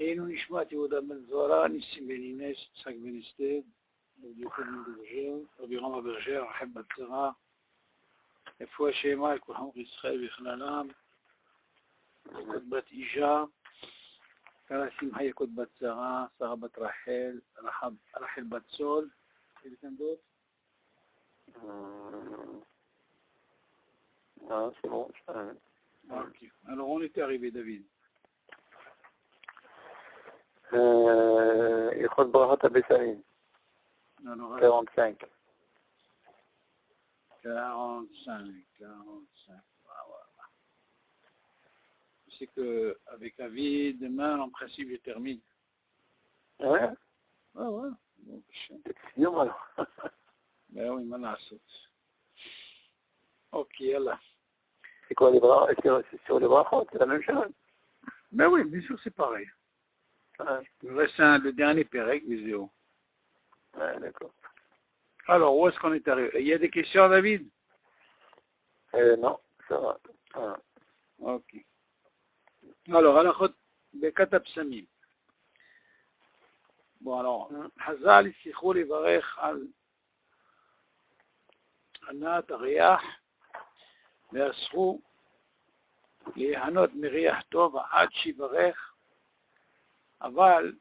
Einu Nishmat Yehuda Ben Zora, Nissim Ben Inès, Tzak Ben Esther, Yokod Ben Rabbi Rama Berger, Rahab Batzara, Efouah Shema, El Kulham Israël, Vichlalam, Yokod Bat Isha, Karasim Hayekod Batzara, Sarah Bat Rachel, Rachel Bat Sol, et quelqu'un d'autre? Non, c'est bon. Ok. Alors on était arrivé, David. Ikhot Brachat Abessalim, Alors, 45. 45. Voilà. C'est qu'avec la vie, demain, en principe, je termine. Ouais, Ah ouais. Bon, c'est sinon alors. ben oui, maintenant, ok, là. C'est quoi les bras? C'est sur les brachot, c'est la même chose. Ben oui, bien sûr, c'est pareil. Ouais, Il reste le dernier Pérec, Viséo. ouais, d'accord. Alors, où est-ce qu'on est arrivé? Il y a des questions, David? Non, ça va. Ouais. Ok. Alors, Alachot Bekat Psamim. Bon, alors, Hazal, Issichou, Levarech, Al Anat, Ariach, ואסרו להיהנות מריח טוב עד שיברך, אבל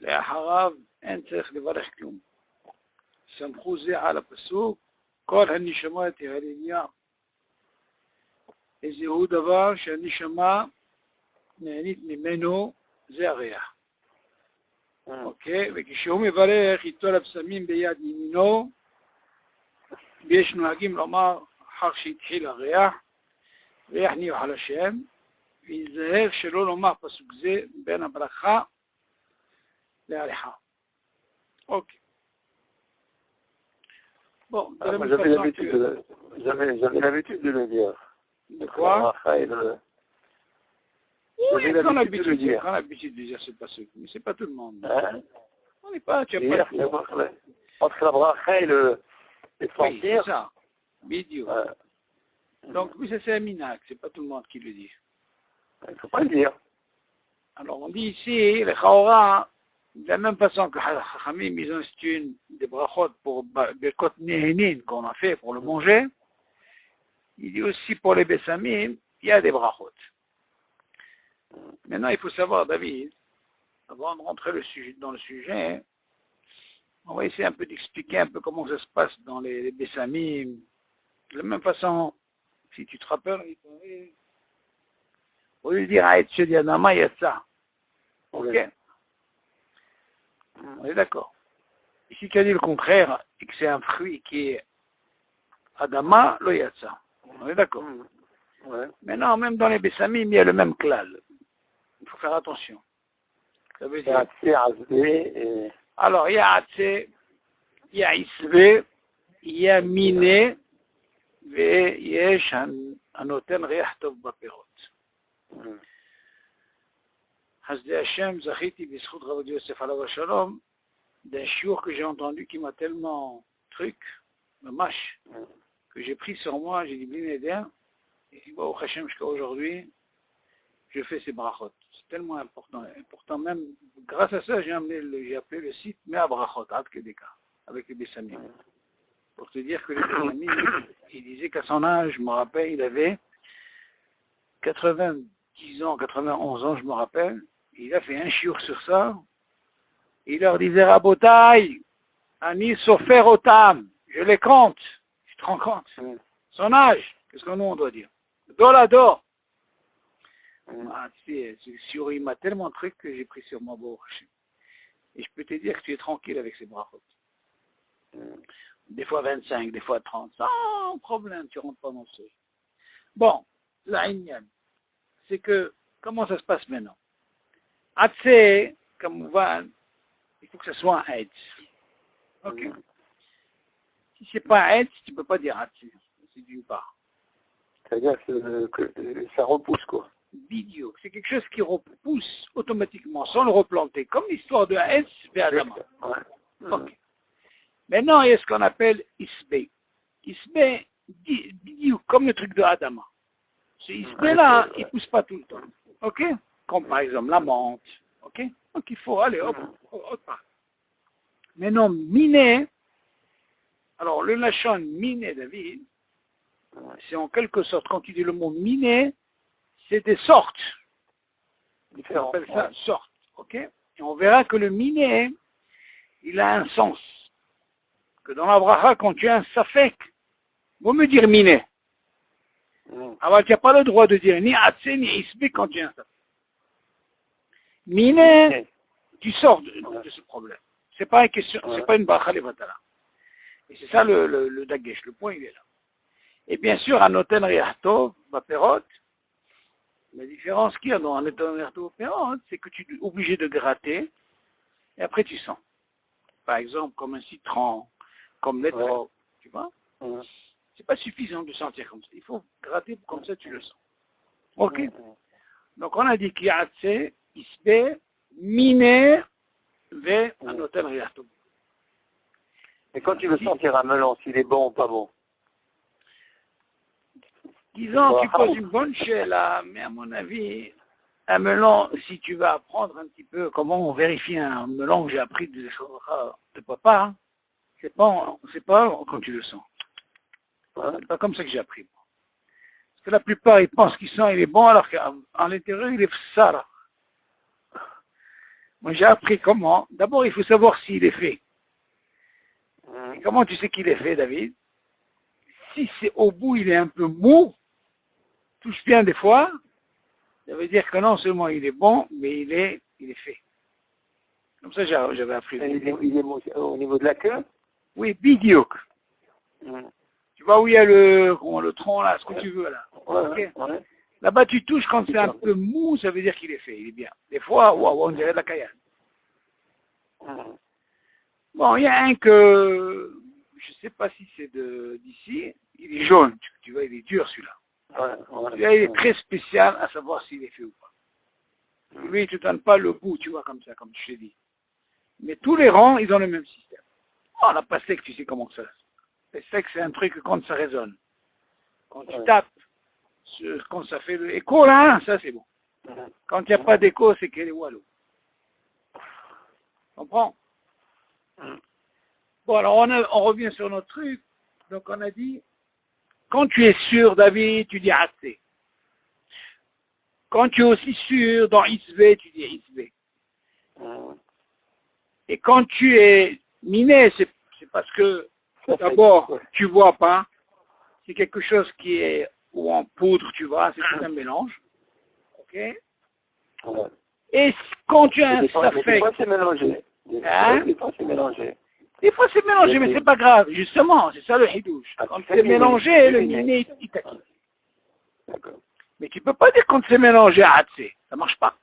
לאחריו אין צריך לברך כלום. סמכו זה על הפסוק, כל הנשמות ההללויה. איזהו דבר שהנשמה נהנית ממנו, זה הריח. אוקיי? וכשהוא מברך איתו לבשמים ביד ימינו, ויש נוהגים לומר אחר שהתחיל הריח, ריח ניוח על השם, ויזהר שלא לומר פסוק זה בין הברכה להליכה. אוקיי. Bon, de la Moi, même j'avais façon l'habitude que... j'avais l'habitude de le dire. De quoi? Oui, J'avais qu'on a l'habitude de le dire. qu'on a l'habitude de dire ce pasuk, mais c'est pas tout le monde. Hein? On n'est pas, tu as Dire, pas... c'est entre la bracha et le Oui, sentir. c'est ça. Bidio. Ouais. Donc, oui, ça c'est un minac, c'est pas tout le monde qui le dit. Il ne faut pas le dire. Alors, on dit ici, les chaora, de la même façon que Chachamim, ils ont institué des brachot pour Birkot Nehenin qu'on a fait pour le manger, il dit aussi pour les Bessamim, il y a des brachot. Maintenant, il faut savoir, David, avant de rentrer dans le sujet, on va essayer un peu d'expliquer un peu comment ça se passe dans les Bessamim. De la même façon, si tu te rappelles, au lieu de dire Aït Shediadama, il y a ça. Ok? On est d'accord. Ici, tu as dit le contraire, et que c'est un fruit qui est Adama, lo yatsa. On est d'accord. Ouais. Maintenant, même dans les Bessamim, il y a le même klal. Il faut faire attention. Ça veut dire... Alors, il y a Atse, il y a Isve, il y a Mine, ויש הנותן ריח טוב בפירות. אז זה השם, זכיתי בזכות רבי יוסף עליו השלום, d'un shiur que j'ai entendu qui m'a tellement truc, mâche, que j'ai pris sur moi, j'ai dit Blinéder, et au Hachem jusqu'à aujourd'hui, je fais ces brachot. C'est tellement important. Important même, grâce à ça, j'ai appelé le site Mea Brachot, Ad Kedeka, avec les Bessamim. Pour te dire que les Bessamim, il disait qu'à son âge, je me rappelle, il avait 90 ans, 91 ans, je me rappelle, il a fait un shiur sur ça, il leur disait Rabotai, Ani Sofer Otam, je les compte, tu te rends compte? Son âge, qu'est-ce que nous on doit dire? Dolador. Ah, tu sais, il m'a tellement de trucs que j'ai pris sur moi, et je peux te dire que tu es tranquille avec ces brachot. Des fois 25, des fois 30, sans problème, tu rentres pas dans ce. Bon, la Inyan, c'est que, comment ça se passe maintenant? Atse, comme on voit, il faut que ce soit un Aïd. Ok. Si c'est pas un Aïd, tu peux pas dire Atse, c'est d'une part. C'est-à-dire que ça repousse, quoi. Bidio, c'est quelque chose qui repousse automatiquement, sans le replanter, comme l'histoire de Aïd vers Adama. Ouais. Ok. Maintenant, il y a ce qu'on appelle Isbe. Isbe, comme le truc de Adama. Ce Isbe-là, il ne pousse pas tout le temps. Ok? Comme par exemple la menthe. Ok. Donc il faut aller, hop, hop, hop. Maintenant, miné, alors le lachon miné, David, c'est en quelque sorte, quand tu dis le mot miné, c'est des sortes. On appelle ça sortes, ok? Et on verra que le miné, il a un sens. Que dans la bracha, quand tu as un safek, vaut me dire miné. Alors tu n'as pas le droit de dire ni atse ni isbe quand tu as un safek. Miné, tu sors de ce problème. C'est pas une question, c'est pas une bracha levatala. Et c'est ça le dagesh, le point il est là. Et bien sûr, un hôtel riahtov, baperot, la différence qu'il y a dans un hôtel riahtov, baperot, c'est que tu es obligé de gratter, et après tu sens. Par exemple, comme un citron, comme l'étro, tu vois. C'est pas suffisant de sentir comme ça. Il faut gratter, comme ça tu le sens. Ok. Donc on a dit qu'il y a atse, isbe, miné, ve, un hôtel riahtov. Et quand tu veux sentir un melon, s'il est bon ou pas bon? Disons, tu poses une bonne chaîne là, mais à mon avis, un melon, si tu vas apprendre un petit peu comment on vérifie un melon que j'ai appris de papa, hein, c'est pas quand tu le sens. C'est pas comme ça que j'ai appris. Parce que la plupart, ils pensent qu'il sent, il est bon, alors qu'à l'intérieur, il est sale. Moi, j'ai appris comment. D'abord, il faut savoir s'il est fait. Et comment tu sais qu'il est fait, David? Si c'est au bout, il est un peu mou, touche bien des fois, ça veut dire que non seulement il est bon, mais il est fait. Comme ça, j'avais appris. Il est au niveau de la queue? Oui, bidiouk. Tu vois où il y a le tronc là, ce que tu veux là. Okay. Là-bas, tu touches quand c'est un peu mou, ça veut dire qu'il est fait, il est bien. Des fois, on dirait de la cayenne. Bon, il y a un que, je ne sais pas si c'est d'ici, il est jaune, tu vois, il est dur celui-là. Celui-là, il est très spécial à savoir s'il est fait ou pas. Lui, il ne te donne pas le goût, tu vois, comme ça, comme je t'ai dit. Mais tous les rangs, ils ont le même système. Oh, la pastèque, tu sais comment ça. La pastèque, c'est un truc quand ça résonne. Quand tu tapes, quand ça fait l'écho, là, ça c'est bon. Quand il n'y a pas d'écho, c'est qu'elle est wallo. Tu comprends? Bon, alors on revient sur notre truc. Donc on a dit, quand tu es sûr, David, tu dis assez. Quand tu es aussi sûr, dans Isve, tu dis Isve. Et quand tu es miné, c'est parce que, d'abord, tu vois pas. C'est quelque chose qui est ou en poudre, tu vois, c'est un mélange. Ok? Et quand tu as un safek... Des fois, c'est mélangé. Des fois, c'est mélangé. Des fois, c'est mélangé, mais c'est pas grave. Justement, c'est ça le hidouche. Quand c'est mélangé, le miné, il t'acquitte. Mais tu peux pas dire quand c'est mélangé à Hatsé. Ça marche pas.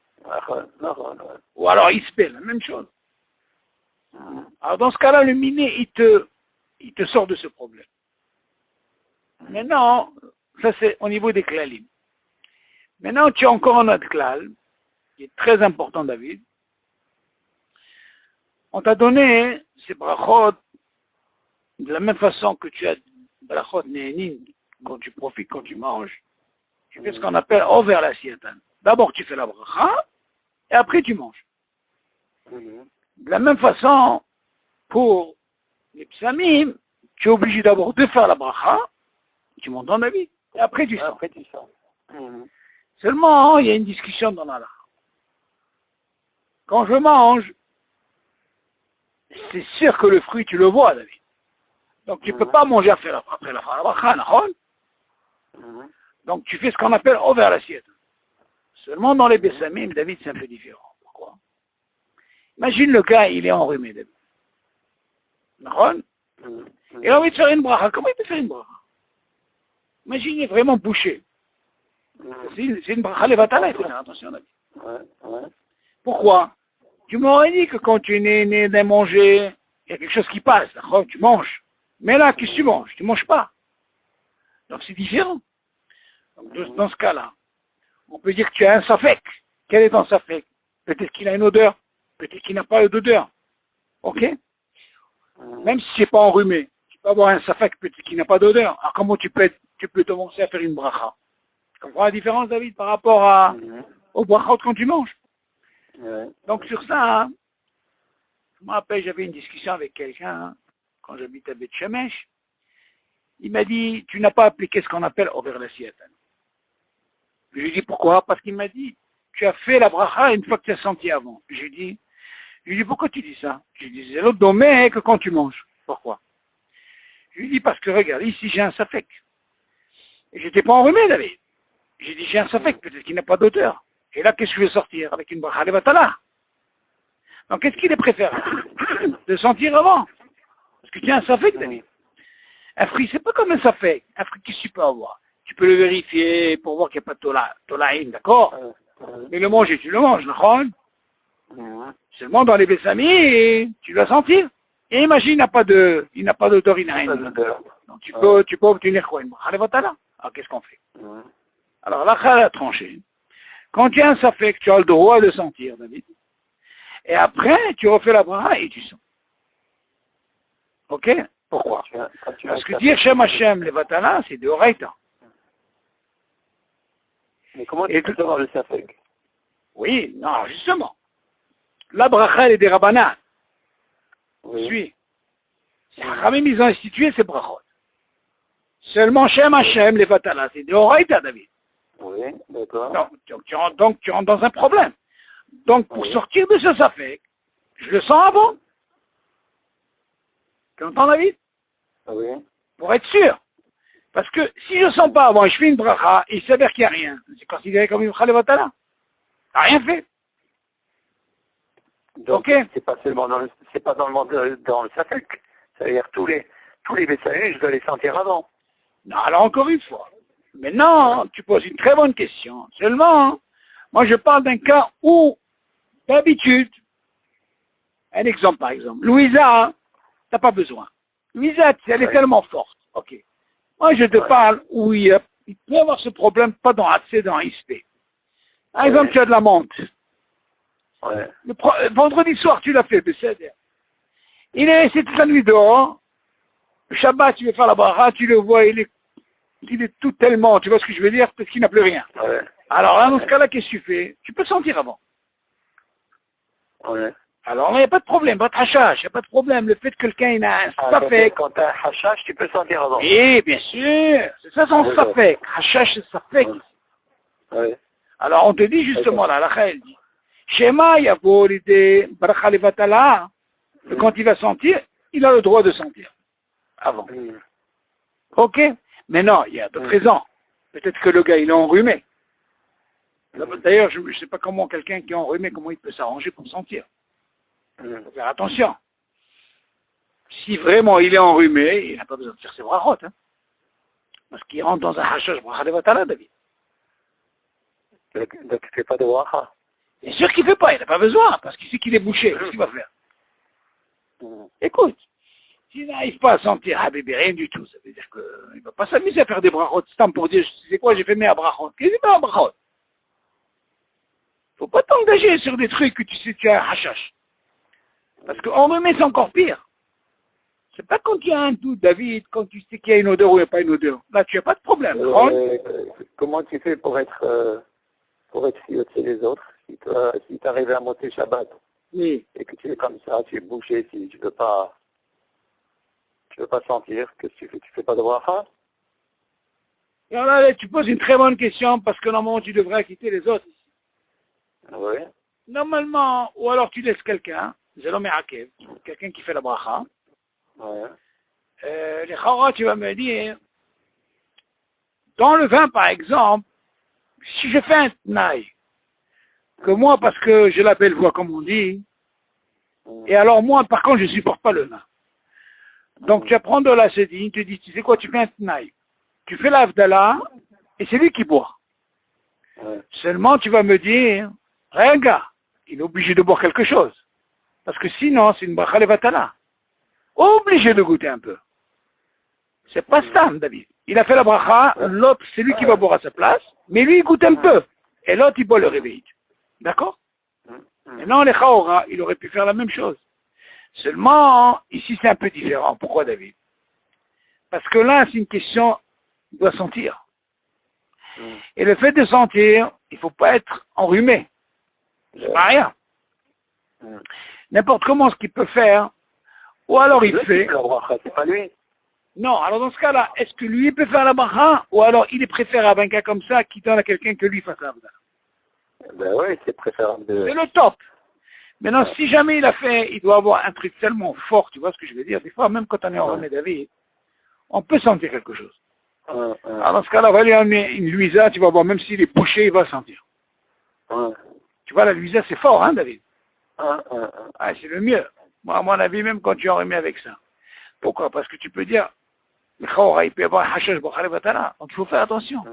Ou alors Ispe, la même chose. Alors dans ce cas-là, le miné, il te sort de ce problème. Maintenant, ça c'est au niveau des klalim. Maintenant, tu as encore un autre klal, qui est très important, David. On t'a donné ces brachot de la même façon que tu as brachot néhénin, quand tu profites, quand tu manges. Tu fais ce qu'on appelle over la siatan. D'abord, tu fais la bracha, et après, tu manges. De la même façon, pour les psamim, tu es obligé d'abord de faire la bracha, tu montes dans la vie, et après, tu sors. Seulement, il y a une discussion dans la lacha. Quand je mange, c'est sûr que le fruit, tu le vois, David. Donc, tu ne peux pas manger après la bracha, donc, tu fais ce qu'on appelle over l'assiette. Seulement dans les bessamim, David, c'est un peu différent. Pourquoi? Imagine le cas, il est enrhumé, David. Il a envie de faire une bracha. Comment il peut faire une bracha? Imagine, il est vraiment bouché. C'est une bracha levatala, il faut faire attention, David. Pourquoi? Tu m'aurais dit que quand tu es né d'un manger, il y a quelque chose qui passe, tu manges. Mais là, qu'est-ce que tu manges? Tu ne manges pas. Donc c'est différent. Donc, dans ce cas-là, on peut dire que tu as un safek. Quel est ton safek? Peut-être qu'il a une odeur, peut-être qu'il n'a pas d'odeur. Ok? Même si c'est pas enrhumé, tu peux avoir un safek peut-être qui n'a pas d'odeur. Alors comment tu peux commencer à faire une bracha? Tu comprends la différence, David, par rapport au brachot quand tu manges? Ouais. Donc sur ça, hein, je me rappelle, j'avais une discussion avec quelqu'un, hein, quand j'habitais à Beth Shemesh. Il m'a dit, tu n'as pas appliqué ce qu'on appelle over l'assiette. Je lui ai dit, pourquoi? Parce qu'il m'a dit, tu as fait la bracha une fois que tu as senti avant. Je lui ai dit, pourquoi tu dis ça? Je lui ai dit, c'est l'autre domaine que quand tu manges. Pourquoi? Je lui ai dit, parce que regarde, ici j'ai un safek. Et j'étais pas enrhumé, David. J'ai dit, j'ai un safek, peut-être qu'il n'a pas d'odeur. Et là, qu'est-ce que je vais sortir? Avec une bracha levatala. Donc, qu'est-ce qu'il est préférable? De sentir avant. Parce que tu as un safek, David. Un fruit, c'est pas comme un safek. Un fruit, qu'est-ce que tu peux avoir? Tu peux le vérifier pour voir qu'il n'y a pas de tolaïm, d'accord? Mais le manger, tu le manges, d'accord? Seulement dans les bessamis, tu dois sentir. Et imagine, il n'a pas d'odeur, il n'a rien. Donc tu peux obtenir quoi? Une bracha levatala. Alors qu'est-ce qu'on fait? Alors là, elle a tranché. Quand tu as un safek, tu as le droit de sentir, David. Et après, tu refais la bracha et tu sens. Ok? Pourquoi? Parce que dire Shem Hashem levatala, c'est de Horaïta. Mais comment tu peux savoir le safek? Oui, non, justement. La bracha, elle est des rabbanan. Oui. Suis. Les Chachamim, ils ont institué ces brachot. Seulement Shem Hashem levatala, c'est de Horaïta, David. Oui, d'accord. Donc tu rentres dans un problème. Donc pour sortir de ce safek, je le sens avant. Tu entends, David? Oui. Pour être sûr. Parce que si je ne sens pas avant, je fais une bracha, il s'avère qu'il n'y a rien. C'est considéré comme une bracha levatala. Tu n'as rien fait. Donc, Ok. c'est pas seulement dans le safek. Ça veut dire tous les Bessaïs, je dois les sentir avant. Non, alors encore une fois. Maintenant, tu poses une très bonne question. Seulement, moi je parle d'un cas où, d'habitude, un exemple par exemple, Louisa, t'as pas besoin. Louisa, elle est tellement forte. Ok. Moi je te parle où il peut y avoir ce problème, pas dans AC, dans ISP. Par exemple, tu as de la menthe. Ouais. Vendredi soir, tu l'as fait, c'est-à-dire. Il est resté toute la nuit dehors. Le Shabbat, tu veux faire la bracha, tu le vois, il est tout tellement, tu vois ce que je veux dire, parce qu'il n'a plus rien. Ouais. Alors là, dans ce cas-là, qu'est-ce que tu fais? Tu peux sentir avant. Ouais. Alors là, il n'y a pas de problème, pas de hachage, il n'y a pas de problème. Le fait que quelqu'un il a un safek. Quand tu as un hachage, tu peux sentir avant. Oui, bien sûr, c'est ça son safek. Hachage, c'est safek. Ouais. Alors on te dit justement, là, la elle dit, Shema yavo l'idée, bracha levatala, que quand il va sentir, il a le droit de sentir. Avant. Ok? Mais non, il y a d'autres raisons. Peut-être que le gars, il est enrhumé. D'ailleurs, je ne sais pas comment quelqu'un qui est enrhumé, comment il peut s'arranger pour sentir. Il faut faire attention. Si vraiment il est enrhumé, il n'a pas besoin de faire ses brachot. Hein, parce qu'il rentre dans un hachage bracha levatala, David. Donc tu ne fais pas de bracha. Bien sûr qu'il ne fait pas, il n'a pas besoin, parce qu'il sait qu'il est bouché. Qu'est-ce qu'il va faire? Écoute, s'il n'arrive pas à sentir Habibi, rien du tout, ça veut dire qu'il ne va pas s'amuser à faire des brachot stam pour dire, c'est quoi, j'ai fait mes brachot. Qu'est-ce que c'est mes brachot? Il ne faut pas t'engager sur des trucs que tu sais que tu as un hachage. Parce qu'enrhumé, c'est encore pire. C'est pas quand il y a un doute, David, quand tu sais qu'il y a une odeur ou il n'y a pas une odeur. Là, tu n'as pas de problème. Comment tu fais pour être sûr chez les autres? Si tu arrives à monter Shabbat, Oui. et que tu es comme ça, tu es bouché, si tu ne peux pas sentir, que tu fais pas de bracha? Et alors là, tu poses une très bonne question, parce que normalement, tu devrais quitter les autres. Oui. Normalement, ou alors tu laisses quelqu'un, quelqu'un qui fait la bracha. Ouais. Les chara, tu vas me dire, dans le vin, par exemple, si je fais un tnaï, que moi, parce que j'ai la belle voix, comme on dit, et alors moi, par contre, je ne supporte pas le vin. Donc, tu vas prendre de la sédine, tu dis, tu sais quoi, tu fais un tnaï. Tu fais l'avdallah, et c'est lui qui boit. Ouais. Seulement, tu vas me dire, regarde, il est obligé de boire quelque chose. Parce que sinon, c'est une bracha levatala. Obligé de goûter un peu. C'est pas Stam, David. Il a fait la bracha, l'autre, c'est lui qui va boire à sa place, mais lui, il goûte un peu. Et l'autre, il boit le réveil. D'accord? Maintenant, les Chaora, il aurait pu faire la même chose. Seulement, ici, c'est un peu différent. Pourquoi, David? Parce que là, c'est une question, il doit sentir. Et le fait de sentir, il ne faut pas être enrhumé. C'est pas rien. N'importe comment ce qu'il peut faire, ou alors il fait... C'est pas lui. Non, alors dans ce cas-là, est-ce que lui peut faire la bracha, ou alors il est préférable un cas comme ça qui donne à quelqu'un que lui fasse la bracha? Ben oui, c'est préférable de... C'est le top. Maintenant, si jamais il a fait, il doit avoir un truc tellement fort, tu vois ce que je veux dire? Des fois, même quand on est en René David, on peut sentir quelque chose. Alors dans ce cas-là, va lui amener une luisa, tu vas voir, même s'il est bouché, il va sentir. Tu vois, la luisa, c'est fort, hein, David? Ah, c'est le mieux. Moi, à mon avis, même quand tu en remets avec ça. Pourquoi? Parce que tu peux dire, il peut y avoir un hashash b'chale batala. Donc il faut faire attention.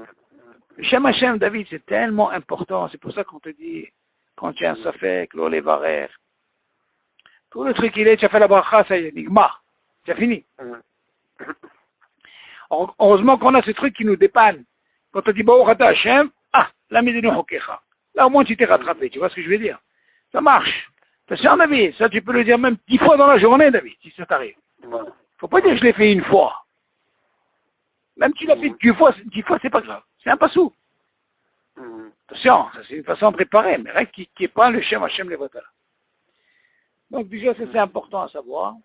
Le Shem Hashem, David, c'est tellement important. C'est pour ça qu'on te dit, quand tu as un safek, l'eau, les varer, tout le truc il est, tu as fait la bracha, ça y est, nigmar. C'est fini. Heureusement qu'on a ce truc qui nous dépanne. Quand on dit, Baruch Ata Hashem, la midenu hokecha. Là, au moins, tu t'es rattrapé. Tu vois ce que je veux dire? Ça marche. Ça, c'est un David. Ça, tu peux le dire même 10 fois dans la journée, David, si ça t'arrive. Faut pas dire que je l'ai fait une fois. Même si tu l'as fait 10 fois, c'est pas grave. C'est un passou. Attention, ça c'est une façon de préparer, mais rien qui n'est pas le Shem Hashem Levotala. Donc déjà, ça c'est important à savoir,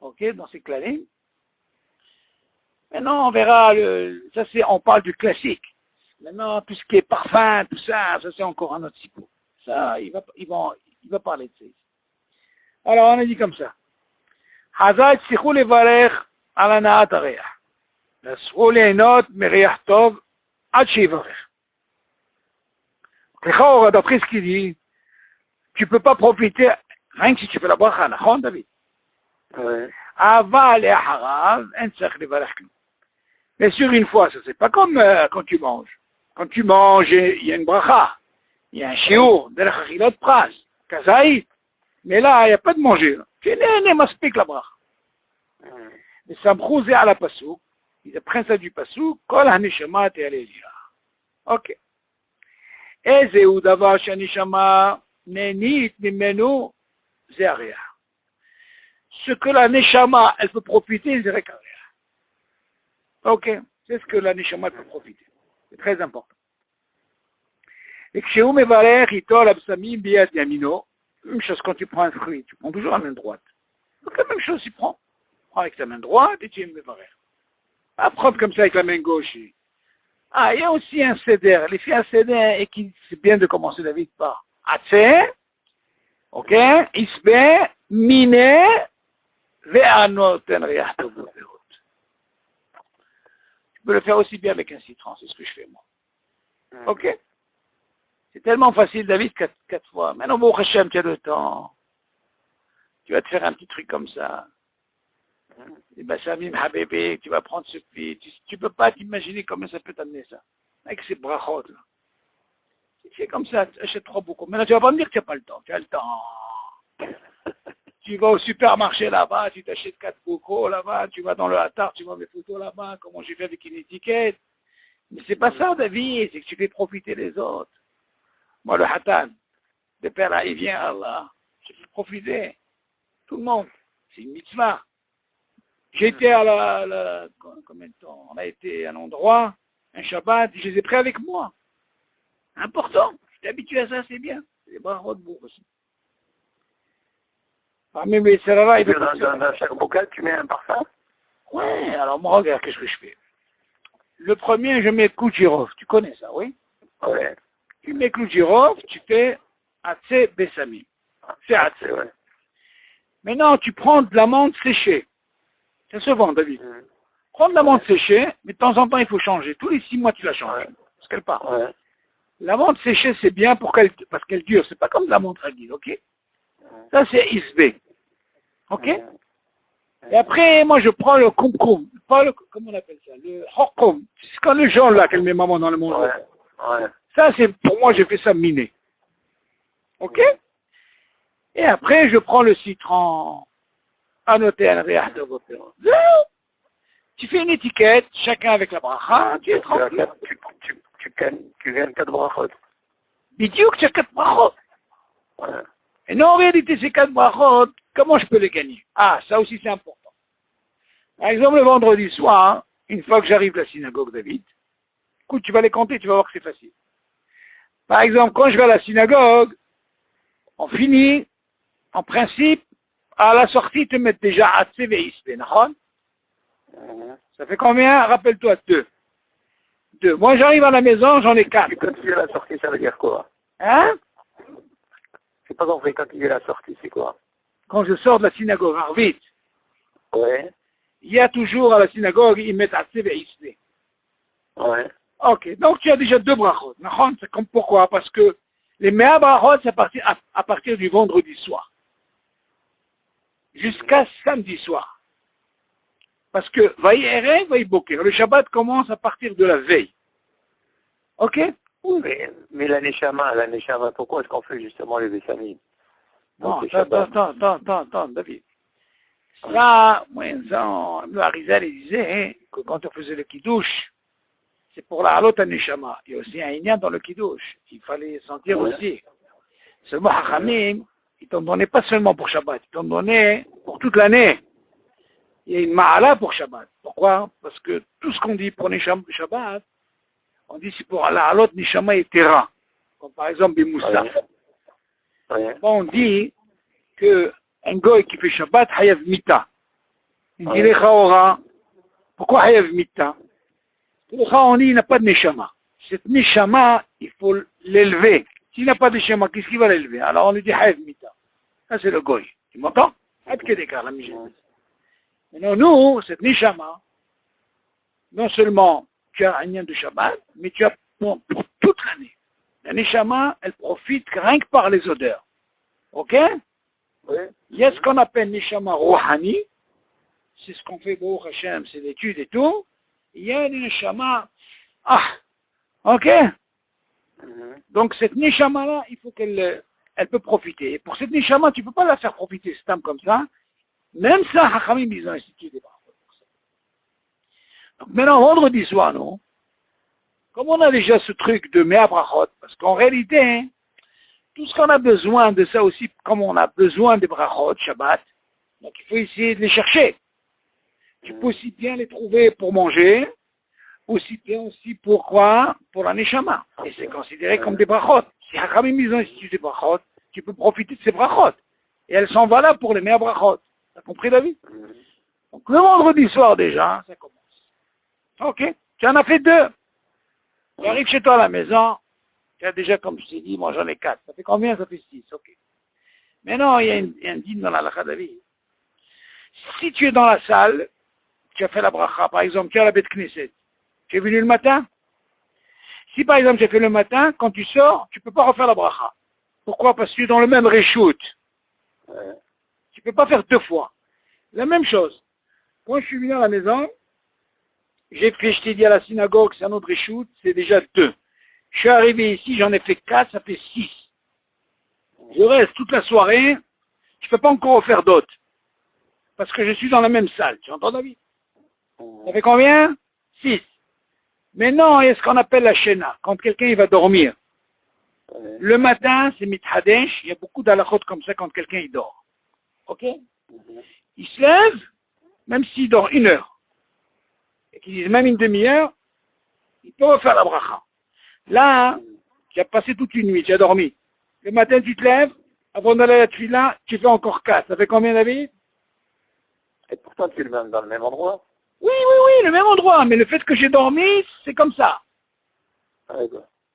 ok, dans ces claviers. Maintenant, on verra, ça c'est, on parle du classique. Maintenant, tout ce qui est parfum, tout ça, ça c'est encore un autre cycle. Ça, il va parler de ça. Alors, on a dit comme ça. Hazal tsichou levarech al hanaat hareach. Nasrou lienot meriach tov ad sheyivarech. D'après ce qu'il dit, tu ne peux pas profiter, rien que si tu fais la bracha, נכון, David? Aval et harav, en tzarich levarech klum. Mais sur une fois, ça c'est pas comme quand tu manges. Quand tu manges, il y a une bracha, il y a un shiur, derech achilot pras, kazaït. Mais là, il n'y a pas de manger. Tu n'es maspik la bracha. Mais ça me rouse à la pasuk, ils prennent ça du pasuk, kol haneshama te aleliyah. Ok. איזהו דבר שהנשמה נהנית ממנו, זה הריח. Ce que la neshama, elle peut profiter, c'est רק הריח. Ok, c'est ce que la neshama peut profiter. C'est très important. Et כשהוא מברך איתו על הבשמים ביד ימינו, même chose quand tu prends un fruit, tu prends toujours la main droite. Donc la même chose, tu prends avec ta main droite et tu me מברך. Pas prendre comme ça avec la main gauche. Il y a aussi un seder. Les filles un seder, et qui c'est bien de commencer David par Atse, ok, Isbe, Mine, Ve'anoten Riach Tov Ve'ot. Tu peux le faire aussi bien avec un citron, c'est ce que je fais moi. Ok. C'est tellement facile, David, 4 fois. Maintenant, bon, Hachem, tu as le temps. Tu vas te faire un petit truc comme ça. Et ben, Samim Habébé, tu vas prendre ce pli. Tu peux pas t'imaginer comment ça peut t'amener ça. Avec ces brachot là. C'est comme ça, tu achètes trop beaucoup. Maintenant, tu vas pas me dire que tu n'as pas le temps. Tu as le temps. Tu vas au supermarché là-bas, tu t'achètes 4 bocaux là-bas, tu vas dans le hatard, tu vois mes photos là-bas, comment j'ai fait avec une étiquette. Mais c'est pas ça, David, c'est que tu fais profiter les autres. Moi, le hatan, le père là, il vient, Allah. Je fais profiter. Tout le monde. C'est une mitzvah. J'étais à combien de temps? On a été à un endroit, un Shabbat, je les ai pris avec moi. Important. J'étais habitué à ça, c'est bien. C'est des brachot de bourg aussi. Même les Serara, il dans chaque bocal, tu mets un parfum? Ouais, alors moi, regarde, qu'est-ce que je fais? Le premier, je mets Koudjirov. Tu connais ça, oui? Ouais. Tu mets Koudjirov, tu fais Atse Bessamim. C'est Atse. Ouais. Maintenant, tu prends de l'amande séchée. Ça se vend, David. Prends de l'amande séchée, mais de temps en temps, il faut changer. Tous les 6 mois, tu la changes. Parce qu'elle part. Ouais. L'amande séchée, c'est bien parce qu'elle dure. C'est pas comme de l'amande ragile, ok? Ça, c'est Isbe. Ok? Et après, moi, je prends le kumkum. Pas le, comment on appelle ça? Le hokum. C'est quand le jaune, là, qu'elle met maman dans le monde. Ouais. Ça, c'est, pour moi, j'ai fait ça miné. Ok? Et après, je prends le citron. Annoté un réach de votre père. Tu fais une étiquette, chacun avec la bracha, tu es tranquille. Tu gagnes 4 brachot. Bidiouk, tu as 4 brachot. Ouais. Et non, en réalité, ces 4 brachot, comment je peux les gagner? Ça aussi c'est important. Par exemple, le vendredi soir, une fois que j'arrive à la synagogue, David, écoute, tu vas les compter, tu vas voir que c'est facile. Par exemple, quand je vais à la synagogue, on finit, en principe, à la sortie, te mettent déjà Atzé Veispe, d'accord? Ça fait combien? Rappelle-toi, 2. 2. Moi, j'arrive à la maison, j'en ai 4. Et quand tu es à la sortie, ça veut dire quoi? Hein? C'est pas compris, quand tu es à la sortie, c'est quoi? Quand je sors de la synagogue, alors vite, Ouais, il y a toujours à la synagogue, ils mettent Atzé Veispe. ouais. Ok, donc tu as déjà 2 brachot. D'accord? C'est comme pourquoi? Parce que les mea brachot, c'est à partir du vendredi soir. Jusqu'à samedi soir. Parce que Vaï Eren, Vaï Boker, le Shabbat commence à partir de la veille. Ok? Oui, mais la Neshama, pourquoi est-ce qu'on fait justement les Bessamines? Non, Donc les Shabbats. attends, David. Ça, moi, le Harizal, il disait hein, que quand on faisait le Kiddush, c'est pour la halot à Neshama. Il y a aussi un Inyan dans le Kiddush. Il fallait sentir Ouais. aussi. Seulement, Hachamim, ils t'en donnaient pas seulement pour Shabbat, ils t'en donnaient pour toute l'année. Il y a une ma'ala pour Shabbat. Pourquoi? Parce que tout ce qu'on dit pour Shabbat, on dit c'est pour la halot Neshama et Terra. Comme par exemple, Bimoussaf. Ouais. Bon, on dit que un goy qui fait Shabbat, Hayav Mita. Il dit, les Chaora, pourquoi Hayav Mita? Le on dit, il n'a pas de Neshama. Cette Neshama, il faut l'élever. S'il n'a pas de Neshama, qu'est-ce qu'il va l'élever? Alors on lui dit Hayav Mita. Ça c'est le goy. Tu m'entends? Maintenant, nous, cette Neshama, non seulement tu as un lien de Shabbat, mais tu as pour toute l'année. La Neshama, elle profite rien que par les odeurs. Ok? Ouais. Il y a ce qu'on appelle Neshama Rouhani, c'est ce qu'on fait pour Hashem, c'est l'étude et tout. Il y a une Neshama, ok? Donc cette Neshama-là, il faut elle peut profiter. Et pour cette Neshama, tu ne peux pas la faire profiter, cette âme comme ça. Même ça, Hachamim, ils ont institué des brachot pour ça. Donc maintenant, vendredi soir, non? Comme on a déjà ce truc de Mea Brachot, parce qu'en réalité, hein, tout ce qu'on a besoin de ça aussi, comme on a besoin des Brachot, Shabbat, donc il faut essayer de les chercher. Tu peux aussi bien les trouver pour manger, aussi bien aussi pour quoi? Pour la Neshama. Et c'est considéré comme des Brachot. Si Hachamim ils ont institué des Brachot, tu peux profiter de ces Brachot. Et elles sont valables pour les meilleurs Brachot. T'as compris, David? Donc le vendredi soir déjà, ça commence. Ok, tu en as fait 2. Tu arrives chez toi à la maison, tu as déjà, comme je t'ai dit, moi j'en ai 4. Ça fait combien? Ça fait 6, ok. Maintenant, il y a un dîme dans la halakha, David. Si tu es dans la salle, tu as fait la bracha, par exemple, tu es à la Beth Knesset, tu es venu le matin. Si par exemple tu as fait le matin, quand tu sors, tu ne peux pas refaire la bracha. Pourquoi? Parce que tu es dans le même reshoot. Tu ne peux pas faire 2 fois. La même chose. Quand je suis venu à la maison, j'ai fait, je t'ai dit à la synagogue, c'est un autre reshoot, c'est déjà 2. Je suis arrivé ici, j'en ai fait 4, ça fait 6. Je reste toute la soirée, je ne peux pas encore en faire d'autres. Parce que je suis dans la même salle. Tu entends, David? Ça fait combien? 6. Maintenant, il y a ce qu'on appelle la shena, quand quelqu'un il va dormir. Le matin, c'est mithadesh, il y a beaucoup d'halachot comme ça quand quelqu'un il dort. Ok? Il se lève, même s'il dort 1 heure, et qu'il dise même une demi-heure, il peut refaire la bracha. Là, tu as passé toute une nuit, tu as dormi. Le matin, tu te lèves, avant d'aller à la tefila, tu fais encore 4. Ça fait combien, David? Et pourtant, tu es dans le même endroit. Oui, le même endroit, mais le fait que j'ai dormi, c'est comme ça.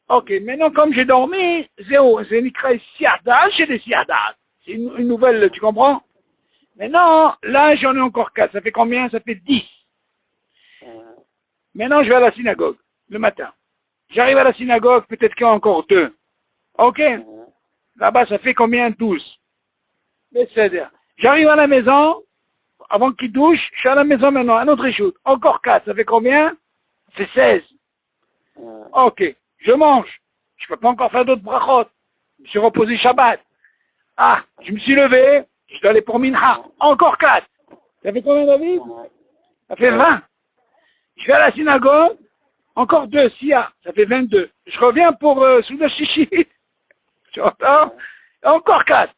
Ok, maintenant comme j'ai dormi, zéro, c'est une siada, j'ai des siadas. C'est une nouvelle, tu comprends? Maintenant, là j'en ai encore 4, ça fait combien? Ça fait 10. Maintenant je vais à la synagogue, le matin. J'arrive à la synagogue, peut-être qu'il y a encore 2. Ok? Là-bas ça fait combien? 12. C'est-à-dire, j'arrive à la maison, avant qu'il douche, je suis à la maison maintenant, un autre shoot. Encore 4, ça fait combien? Ça fait 16. Ok, je mange. Je ne peux pas encore faire d'autres brachot. Je me suis reposé Shabbat. Je me suis levé, je dois aller pour Minha. Encore 4. Ça fait combien, David? Ça fait 20. Je vais à la synagogue, encore 2, Sia. Ça fait 22. Je reviens pour Souda Chichi. Tu entends? Encore 4.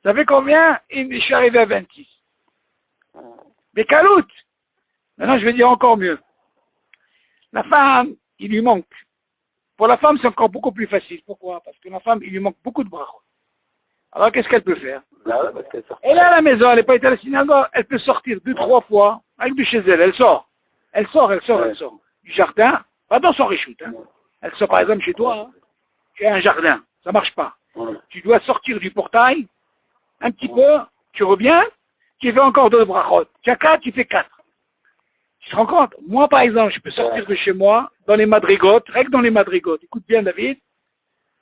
Ça fait combien? Je suis arrivé à 26. Mais caloute. Maintenant, je vais dire encore mieux. La femme, il lui manque. Pour la femme, c'est encore beaucoup plus facile. Pourquoi? Parce que la femme, il lui manque beaucoup de brachot. Alors, qu'est-ce qu'elle peut faire? Bah ouais, parce qu'elle sort. Elle est à la maison, elle n'est pas été à la synagogue, elle peut sortir 2-3 fois avec de chez elle, elle sort. Elle sort. Du jardin, pas dans son réchoute. Hein. Elle sort par exemple chez toi, hein. Tu as un jardin, ça marche pas. Tu dois sortir du portail, un petit peu, tu reviens, tu fais encore 2 brachot. Tu as 4, tu fais 4. Tu te rends compte? Moi par exemple, je peux sortir de chez moi, dans les madrigotes, règle dans les madrigotes. Écoute bien David,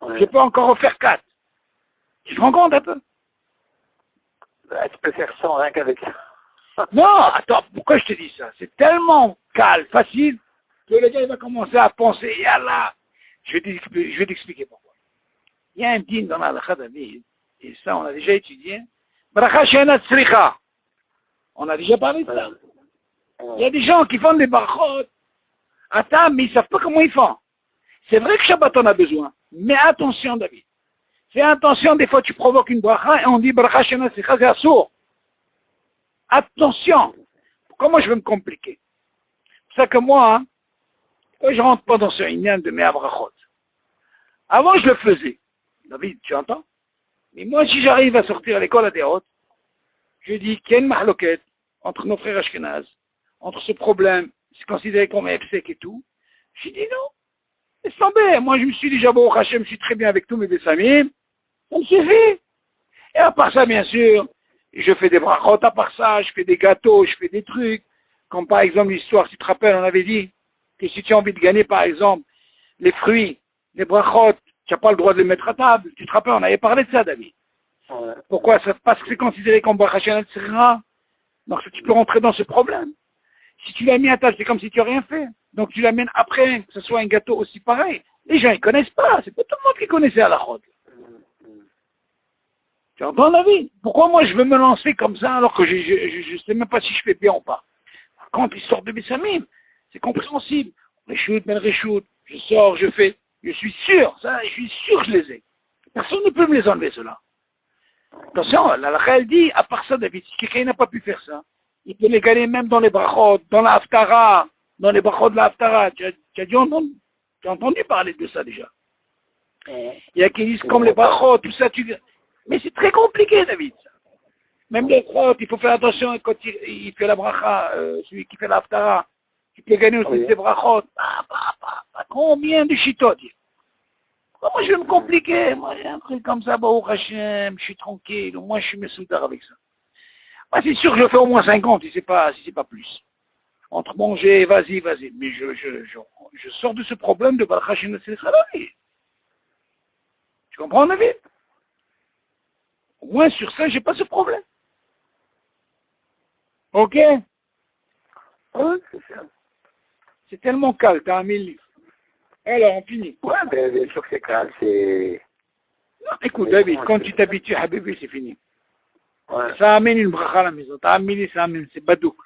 je peux encore refaire 4. Tu te rends compte un peu? Tu peux faire 100 rien qu'avec ça. Non, attends, pourquoi je te dis ça? C'est tellement calme, facile, que le gars il va commencer à penser, yallah. Je vais t'expliquer pourquoi. Il y a un din dans la halakha David, et ça on a déjà étudié. Bracha she'ena tzricha. On a déjà parlé de ça. Il y a des gens qui font des brachot, attends, mais ils ne savent pas comment ils font. C'est vrai que Shabbat en a besoin, mais attention David. Fais attention, des fois tu provoques une bracha et on dit bracha she'ena tzricha, c'est assourd. Attention, comment je vais me compliquer? C'est pour ça que moi, je ne rentre pas dans ce inyan de mes abrachot. Avant, je le faisais. David, tu entends? Mais moi, si j'arrive à sortir à l'école à des hautes, je dis qu'il y a une mahloquette entre nos frères Ashkenaz, entre ce problème, c'est considéré comme EPSEC et tout. Je dis non, laisse tomber. Moi, je me suis dit, Jabou Hachem, je suis très bien avec tous mes bessamim. Ça me suffit. Et à part ça, bien sûr, je fais des brachot à part ça, je fais des gâteaux, je fais des trucs. Comme par exemple l'histoire, tu te rappelles, on avait dit que si tu as envie de gagner, par exemple, les fruits, les brachot, tu n'as pas le droit de les mettre à table. Tu te rappelles, on avait parlé de ça, David. Pourquoi? Parce que c'est considéré comme bracha she'ena. Donc tu peux rentrer dans ce problème. Si tu l'as mis à table, c'est comme si tu n'as rien fait. Donc tu l'amènes après, que ce soit un gâteau aussi pareil. Les gens, ils ne connaissent pas. C'est pas tout le monde qui connaissait à la route. Tu entends la vie? Pourquoi moi je veux me lancer comme ça alors que je ne sais même pas si je fais bien ou pas? Par contre, l'histoire de Bessamim, c'est compréhensible. Réchoute, je sors, je fais. Je suis sûr, ça, je suis sûr que je les ai. Personne ne peut me les enlever, cela. Attention, la halakha, elle dit, à part ça, David, si quelqu'un n'a pas pu faire ça, il peut les gagner même dans les brachot, dans la haftara, dans les brachot de la haftara. Tu as entendu parler de ça déjà. Il y a qui disent comme les brachot, tout ça, mais c'est très compliqué, David. Même les brachot, il faut faire attention quand il fait la bracha, celui qui fait la haftara. Tu peux gagner aussi des brachot. Combien de chitotes? Moi, je vais me compliquer. Moi, j'ai un truc comme ça, Baruch Hashem, je suis tranquille. Moi, je suis messoudar avec ça. Moi, c'est sûr que je fais au moins 50, si c'est pas plus. Entre manger, vas-y. Mais je sors de ce problème de Baruch Hashem, c'est ça la vie. Tu comprends, David? Au moins, sur ça, j'ai pas ce problème. Ok? C'est tellement calme, t'as un 1000 livres. Alors, on finit. Ouais, mais bien sûr que c'est calme, c'est... Non, écoute, David, quand tu t'habitues à Habibi, c'est fini. Ouais. Ça amène une bracha à la maison. T'as amené, ça amène, c'est badouk.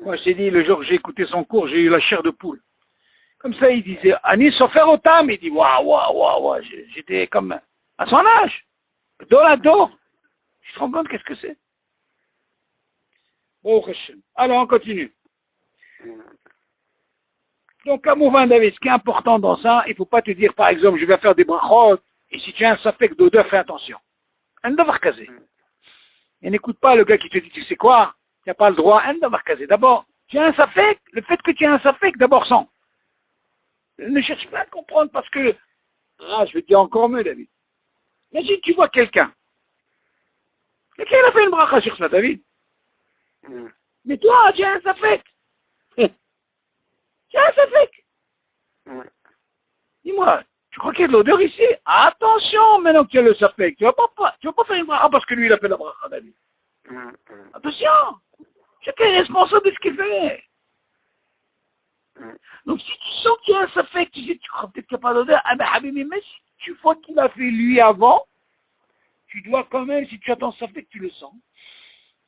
Moi, je t'ai dit, le jour que j'ai écouté son cours, j'ai eu la chair de poule. Comme ça, il disait, Anis Sofer Otam, il dit, waouh, j'étais comme à son âge. Dos à dos. Je te rends compte, qu'est-ce que c'est? Oh, alors, on continue. Donc, à Mouvan David, ce qui est important dans ça, il ne faut pas te dire, par exemple, je vais faire des brachot, et si tu as un safek d'odeur, fais attention. Un devoir casé. Et n'écoute pas le gars qui te dit, tu sais quoi, tu n'as pas le droit, un devoir casé. D'abord, tu as un safek, le fait que tu aies un safek, d'abord sens. Ne cherche pas à comprendre parce que, je vais te dire encore mieux, David. Imagine, tu vois quelqu'un. Quelqu'un a fait une bracha sur ça, David. Mais toi, tu as un safek. Tu as un safek. Dis-moi, tu crois qu'il y a de l'odeur ici? Attention, maintenant que tu as le safek. Tu vas pas faire une bracha parce que lui, il a fait la bracha, David. Attention. Chacun est responsable de ce qu'il fait. Donc si tu sens qu'il y a un safek, tu crois peut-être qu'il n'y a pas d'odeur, ah ben Habibi, mais si tu vois qu'il a fait lui avant, tu dois quand même, si tu as ton safek, tu le sens.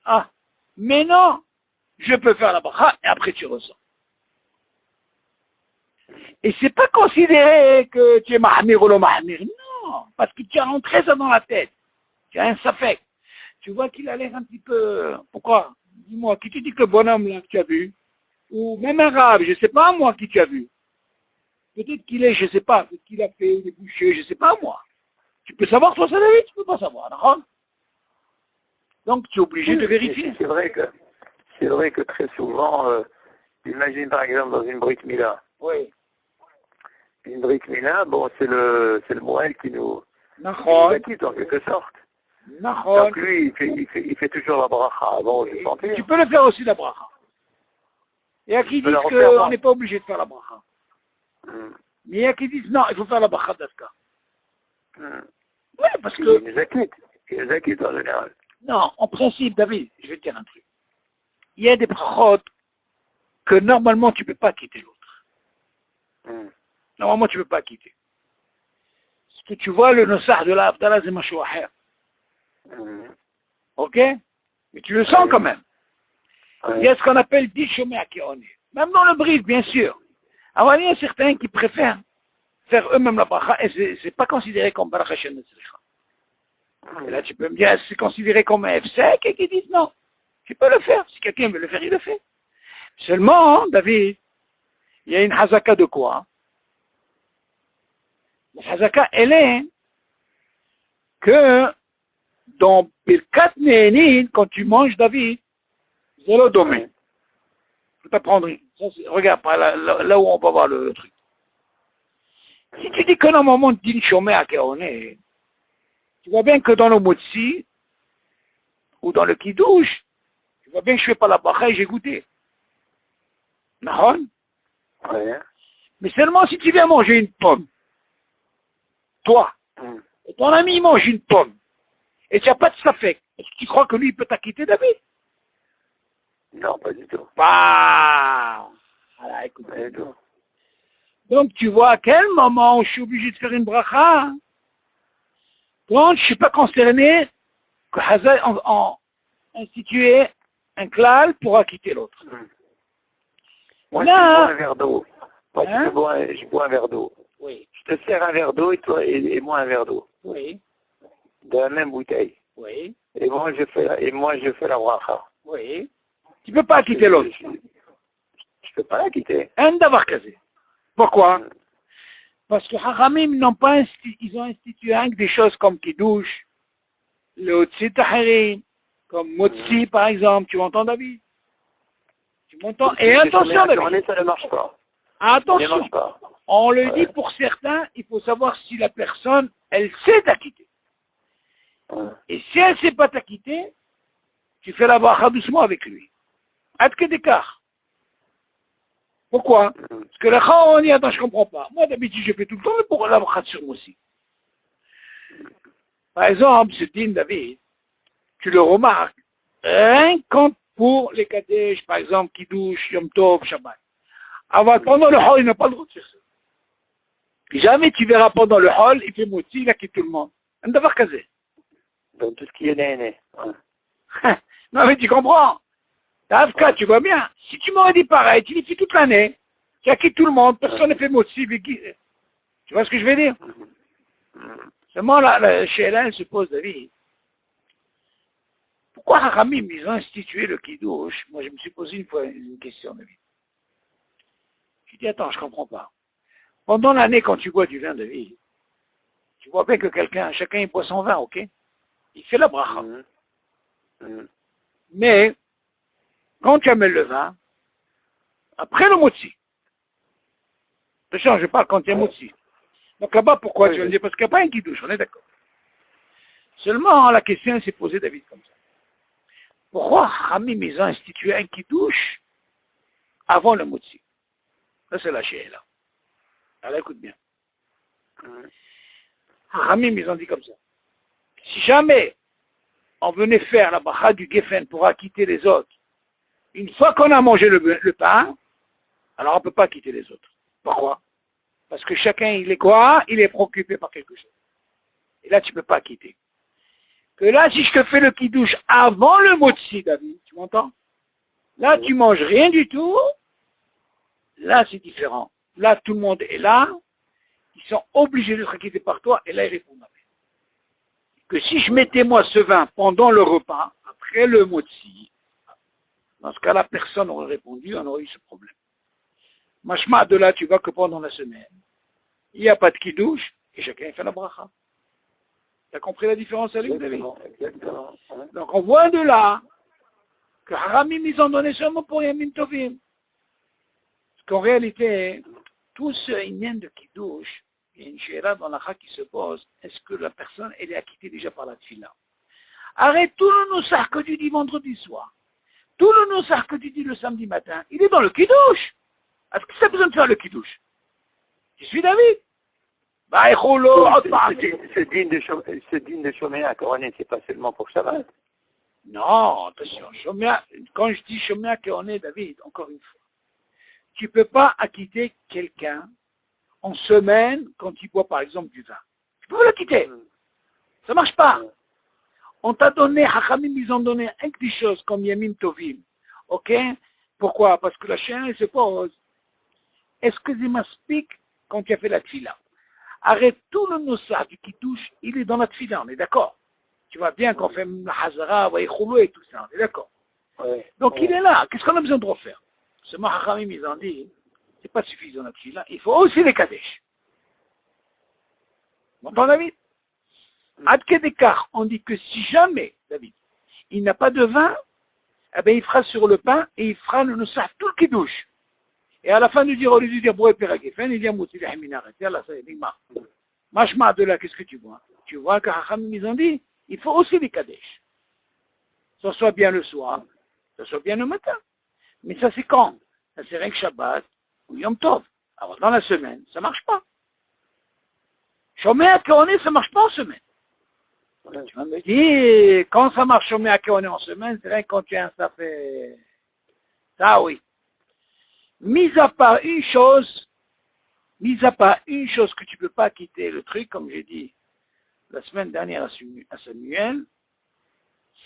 Ah, mais non, je peux faire la bracha et après tu ressens. Et c'est pas considéré que tu es mahmir ou le mahmir, non, parce que tu as rentré ça dans la tête. Tu as un safek. Tu vois qu'il a l'air un petit peu... Pourquoi? Dis-moi, qui te dit que le bonhomme là que tu as vu, ou même un arabe, je ne sais pas moi qui tu as vu. Peut-être qu'il est, je ne sais pas, peut-être qu'il a fait des bouchées, je ne sais pas moi. Tu peux savoir toi ça, David? Tu ne peux pas savoir, d'accord? Donc tu es obligé de vérifier. C'est vrai que très souvent, imagine par exemple dans une Brit Mila. Oui. Une Brit Mila, bon, c'est le Moël qui nous acquitte en quelque sorte. Donc lui, il fait toujours la bracha avant de sentir. Tu peux le faire aussi la bracha. Il y a qui disent qu'on n'est pas obligé de faire la bracha. Mais il y a qui disent non, il faut faire la bracha d'Aska. Oui, parce que... Il nous acquitte en général. Non, en principe, David, je vais te dire un truc. Il y a des brachot que normalement tu ne peux pas quitter l'autre. Normalement tu ne peux pas quitter. Parce que tu vois le nosar de la Abdallah c'est Mashouaher. Ok? Mais tu le sens quand même. Il y a ce qu'on appelle 10 chômés à qui on est. Même dans le brise, bien sûr. Alors il y a certains qui préfèrent faire eux-mêmes la bracha et c'est pas considéré comme bracha chez Netzricha. Et là tu peux me dire, c'est considéré comme un F-sec et qui disent non. Tu peux le faire. Si quelqu'un veut le faire, il le fait. Seulement, David, il y a une hazaka de quoi? La hazaka, elle est que dans Birkat Nehenin, quand tu manges, David, c'est le domaine. Je vais t'apprendre. Regarde, là où on va voir le truc. Si tu dis que normalement, tu dis chômé à Kéoné, tu vois bien que dans le motzi, ou dans le kidouche, tu vois bien que je ne fais pas la bracha et j'ai goûté. Non? Mais seulement si tu viens manger une pomme, toi, et ton ami mange une pomme, et tu n'as pas de safek, est-ce que tu crois que lui, il peut t'acquitter, David? Non, pas du tout. Bah, voilà, écoute. Donc tu vois à quel moment je suis obligé de faire une bracha quand je ne suis pas concerné que Hazal en institué un klal pour acquitter l'autre. Moi, je bois un verre d'eau. Moi, je bois un verre d'eau. Oui. Je te sers un verre d'eau et toi et moi un verre d'eau. Oui. De la même bouteille. Oui. Et moi je fais la bracha. Oui. Tu ne peux pas quitter l'autre. Je ne peux pas la quitter. Un d'avoir casé. Pourquoi? Parce que Haramim n'ont pas ils ont institué des choses comme Kiddush, le Otsi Taharim, comme Motsi par exemple. Tu m'entends, David? Tu m'entends? Et attention, David. Ça ne marche pas. Attention. Ça ne marche pas. On le dit pour certains, il faut savoir si la personne, elle sait t'acquitter. Et si elle ne sait pas t'acquitter, tu fais la bracha doucement avec lui. À que d'écart. Pourquoi? Parce que la on dit, attends, je ne comprends pas. Moi, d'habitude, je fais tout le temps, mais pourquoi la bracha sur moi aussi? Par exemple, ce din, David, tu le remarques, rien qu'en pour les Kadesh, par exemple, Kiddush, Yom Tov, Shabbat. Avant, pendant le hall, il n'a pas le droit de faire ça. Jamais tu verras pendant le hall, il fait moti, il a quitté tout le monde. Un d'avoir casé. Donc tout ce qui est né. Non mais tu comprends. T'as tu vois bien. Si tu m'aurais dit pareil, tu l'as fait toute l'année, tu as quitté tout le monde, personne n'a fait moti, tu vois ce que je veux dire? Seulement chez elle se pose David. Pourquoi Haramim, ils ont institué le Kiddush? Moi je me suis posé une fois une question, David. Je dis, attends, je comprends pas. Pendant l'année, quand tu bois du vin de vie, tu vois bien que chacun il boit son vin, ok? Il fait la bracha. Mais, quand tu amènes le vin, après le motzi, je parle quand il y a motzi. Donc là-bas, pourquoi tu vas me dire? Parce qu'il n'y a pas un kiddush, on est d'accord. Seulement, la question s'est posée, David, comme ça. Pourquoi Hamim, ils ont institué un kiddush avant le motzi? Ça, c'est la là. Alors, écoute bien. Hamim, ils ont dit comme ça. Si jamais on venait faire la bracha du Geffen pour acquitter les autres, une fois qu'on a mangé le pain, alors on ne peut pas quitter les autres. Pourquoi? Parce que chacun, il est quoi? Il est préoccupé par quelque chose. Et là, tu ne peux pas quitter. Que là, si je te fais le kidouche avant le motzi, David, tu m'entends? Là, tu manges rien du tout. Là, c'est différent. Là, tout le monde est là. Ils sont obligés d'être acquittés par toi. Et là, ils répondent. Que si je mettais moi ce vin pendant le repas, après le motzi, dans ce cas-là, personne n'aurait répondu, on aurait eu ce problème. Machma, de là, tu vois que pendant la semaine, il n'y a pas de kidouche, et chacun fait la bracha. Tu as compris la différence, David? Exactement. Donc on voit de là que Haramim, ils ont donné seulement pour Yamin Tovim. Parce qu'en réalité, tout ce Inyan de Kiddush, il y a une chéra dans la qui se pose, est-ce que la personne, elle est acquittée déjà par la tfila? Arrête tout le noussar que tu dis vendredi soir, tout le noussar que tu dis le samedi matin, il est dans le Kiddush. Est-ce que tu as besoin de faire le Kiddush? Je suis David. Bah, ce dîne de Shoméa Kohané, c'est pas seulement pour Shabbat. Non, attention, quand je dis Shoméa Kohané, David, encore une fois, tu ne peux pas acquitter quelqu'un en semaine quand il boit par exemple du vin. Tu peux pas l'acquitter. Ça ne marche pas. On t'a donné, Hachamim, ils ont donné des choses comme Yamin Tovim. Ok? Pourquoi? Parce que la chaîne, elle se pose. Est-ce que c'est maspik quand tu as fait la tfila? Arrête tout le nossa du Kiddush, il est dans la tfila, on est d'accord? Tu vois bien qu'on fait la Hazara, et tout ça, on est d'accord? Donc il est là, qu'est-ce qu'on a besoin de refaire? Ce Hachamim, ils ont dit, c'est pas suffisant la tfila, il faut aussi les Kadesh. M'entends, David? Ad Kedekar, on dit que si jamais, David, il n'a pas de vin, eh bien il fera sur le pain et il fera le nossa tout le Kiddush. Et à la fin de dire, au lieu de dire, bois et peragé, fin de dire, mouti les haminaret, yallah, ça y est, machma de là, qu'est-ce que tu vois? Tu vois que Hachamim, ils ont dit, il faut aussi les Kadesh. Ça soit bien le soir, ça soit bien le matin. Mais ça c'est quand? Ça c'est rien que Shabbat ou Yom Tov. Alors dans la semaine, ça marche pas. Shoméa Kohané, ça marche pas en semaine. Tu vas me dire, quand ça marche Shoméa Kohané en semaine, c'est rien que quand tu as un safé. Ça oui. Mis à part une chose que tu peux pas quitter, le truc, comme j'ai dit la semaine dernière à Samuel,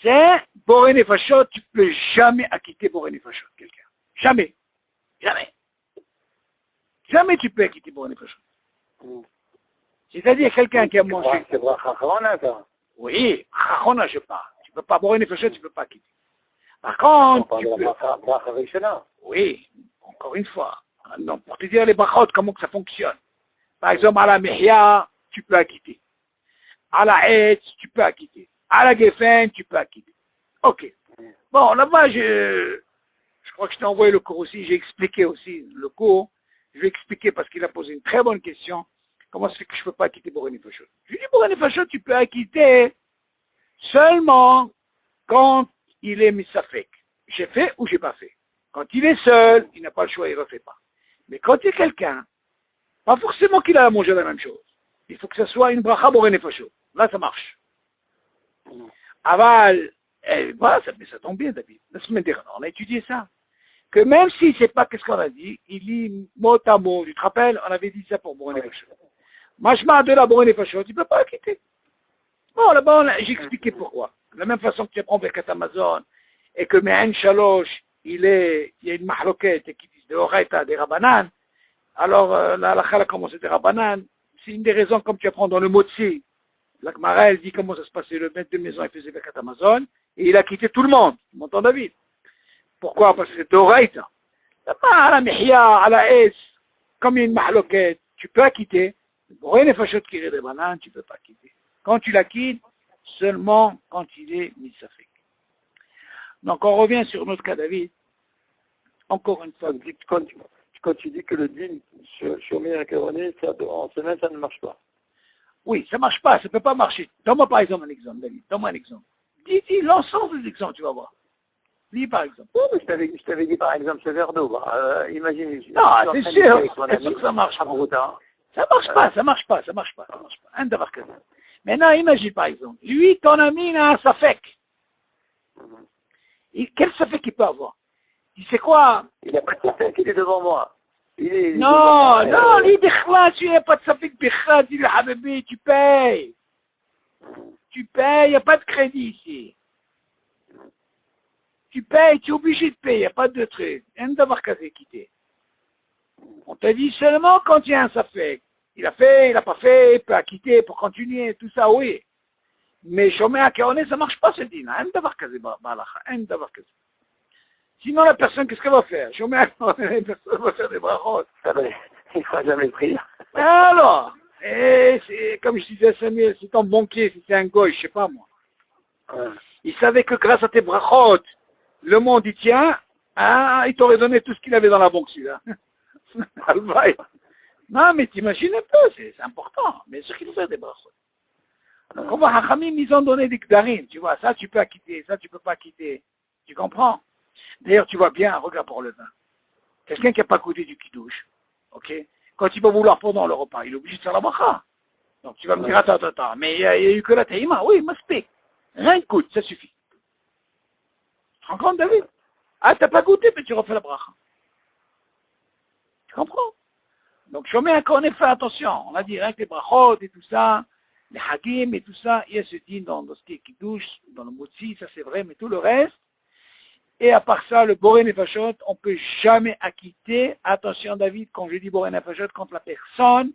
c'est Boré Nefashot, tu peux jamais acquitter Boré Nefashot, quelqu'un. Jamais. Jamais. Jamais tu peux acquitter Boré Nefashot. C'est-à-dire quelqu'un qui a mangé. C'est vrai, Chachona, ça. Oui, Chachona, je parle. Tu peux pas, Boré Nefashot, tu peux pas quitter. Par contre, tu peux. Oui, encore une fois. Non, pour te dire les brachot, comment que ça fonctionne. Par exemple, à la Mehia, tu peux acquitter. À la Hetz, tu peux acquitter. À la Geffen, tu peux acquitter. Ok. Bon, là-bas, je crois que je t'ai envoyé le cours aussi, j'ai expliqué aussi le cours. Je vais expliquer parce qu'il a posé une très bonne question. Comment c'est que je ne peux pas acquitter Boré Nefashot? Je lui dis, Boré Nefashot, tu peux acquitter seulement quand il est misafek. J'ai fait ou j'ai pas fait. Quand il est seul, il n'a pas le choix, il ne refait pas. Mais quand il y a quelqu'un, pas forcément qu'il a à manger la même chose. Il faut que ce soit une bracha Boré Nefashot. Là, ça marche. Aval, voilà, ça tombe bien, David. La semaine dernière, on a étudié ça. Que même s'il ne sait pas qu'est-ce qu'on a dit, il lit mot à mot. Tu te rappelles, on avait dit ça pour Boré Nefashot. Machma de la Boré Nefashot, il ne peut pas quitter. Bon, là-bas, j'ai expliqué pourquoi. De la même façon que tu prends Birkat Amazon, et que Me'en Shalosh, il y a une mahloquette qui dit de l'oreita des Rabbanan, alors la halakha a commencé des Rabbanan, c'est une des raisons comme tu apprends dans le Motsi. La Gemara, elle dit comment ça se passait, le maître de maison, il faisait Birkat Amazon, et il a quitté tout le monde. Tu m'entends, David? Pourquoi? Parce que c'est d'oreita. À la Mihya, à la S, comme il y a une mahloquette, tu peux quitter. Pour rien, les fachot qui des bananes, tu ne peux pas quitter. Quand tu la quittes, seulement quand il est misafek. Donc on revient sur notre cas, David. Encore une fois. Quand tu dis que le dîme Shoméa à Kohané, en semaine, ça ne marche pas. Oui, ça ne marche pas, ça ne peut pas marcher. Donne-moi par exemple un exemple, David. Donne-moi un exemple. Dis l'ensemble des exemples, tu vas voir. Dis par exemple. Oui, mais je t'avais dit par exemple ce verre d'eau. Imagine. Non, c'est sûr que ça marche pas. Ça marche pas. Un d'avoir que ça. Maintenant, imagine par exemple, lui, ton ami, il a un safek. Quel safek il peut avoir? Il sait quoi? Il n'a pas de safek, il est devant moi. Non, lui, tu n'as pas de safek, dis-lui, Habibi, tu payes. Tu payes, il n'y a pas de crédit ici. Tu payes, tu es obligé de payer, il n'y a pas de truc. Un d'avoir qu'à quitter. On t'a dit seulement quand il y a un safek. Il a fait, il n'a pas fait, il peut acquitter pour continuer, tout ça, oui. Mais Shoméa Kohané, ça ne marche pas ce dîner. Un d'avoir qu'à Sinon, la personne, qu'est-ce qu'elle va faire? Shoméa Kohané, la personne va faire des brachot. Il ne fera jamais prier. Alors, et c'est, comme je disais à Samuel, c'est ton banquier, si c'est un goy, je ne sais pas moi. Il savait que grâce à tes brachot, le monde y tient. Ah, il t'aurait donné tout ce qu'il avait dans la banque, celui-là. Non, mais t'imagines un peu, c'est important. Mais ce qu'il faut faire des brachot. Donc, on voit Hachamim, ils ont donné des kdarim, tu vois, ça tu peux acquitter, ça tu peux pas acquitter. Tu comprends? D'ailleurs, tu vois bien, regarde pour le vin. Quelqu'un qui n'a pas goûté du kidouche, ok? Quand il va vouloir pendant le repas, il est obligé de faire la bracha. Donc tu vas me dire, attends, mais il n'y a eu que la taïma, oui, m'aspect. Rien ne coûte, ça suffit. Tu te rends compte, David? Ah, t'as pas goûté, mais tu refais la bracha. Tu comprends? Donc je mets qu'on ait fait attention. On a dit, rien que les brachot et tout ça, les hagim et tout ça, il y a ce dit dans ce qui est kidouche, dans le motzi, ça c'est vrai, mais tout le reste, et à part ça, le boré nefashot, on ne peut jamais acquitter, attention David, quand je dis boré nefashot, contre la personne,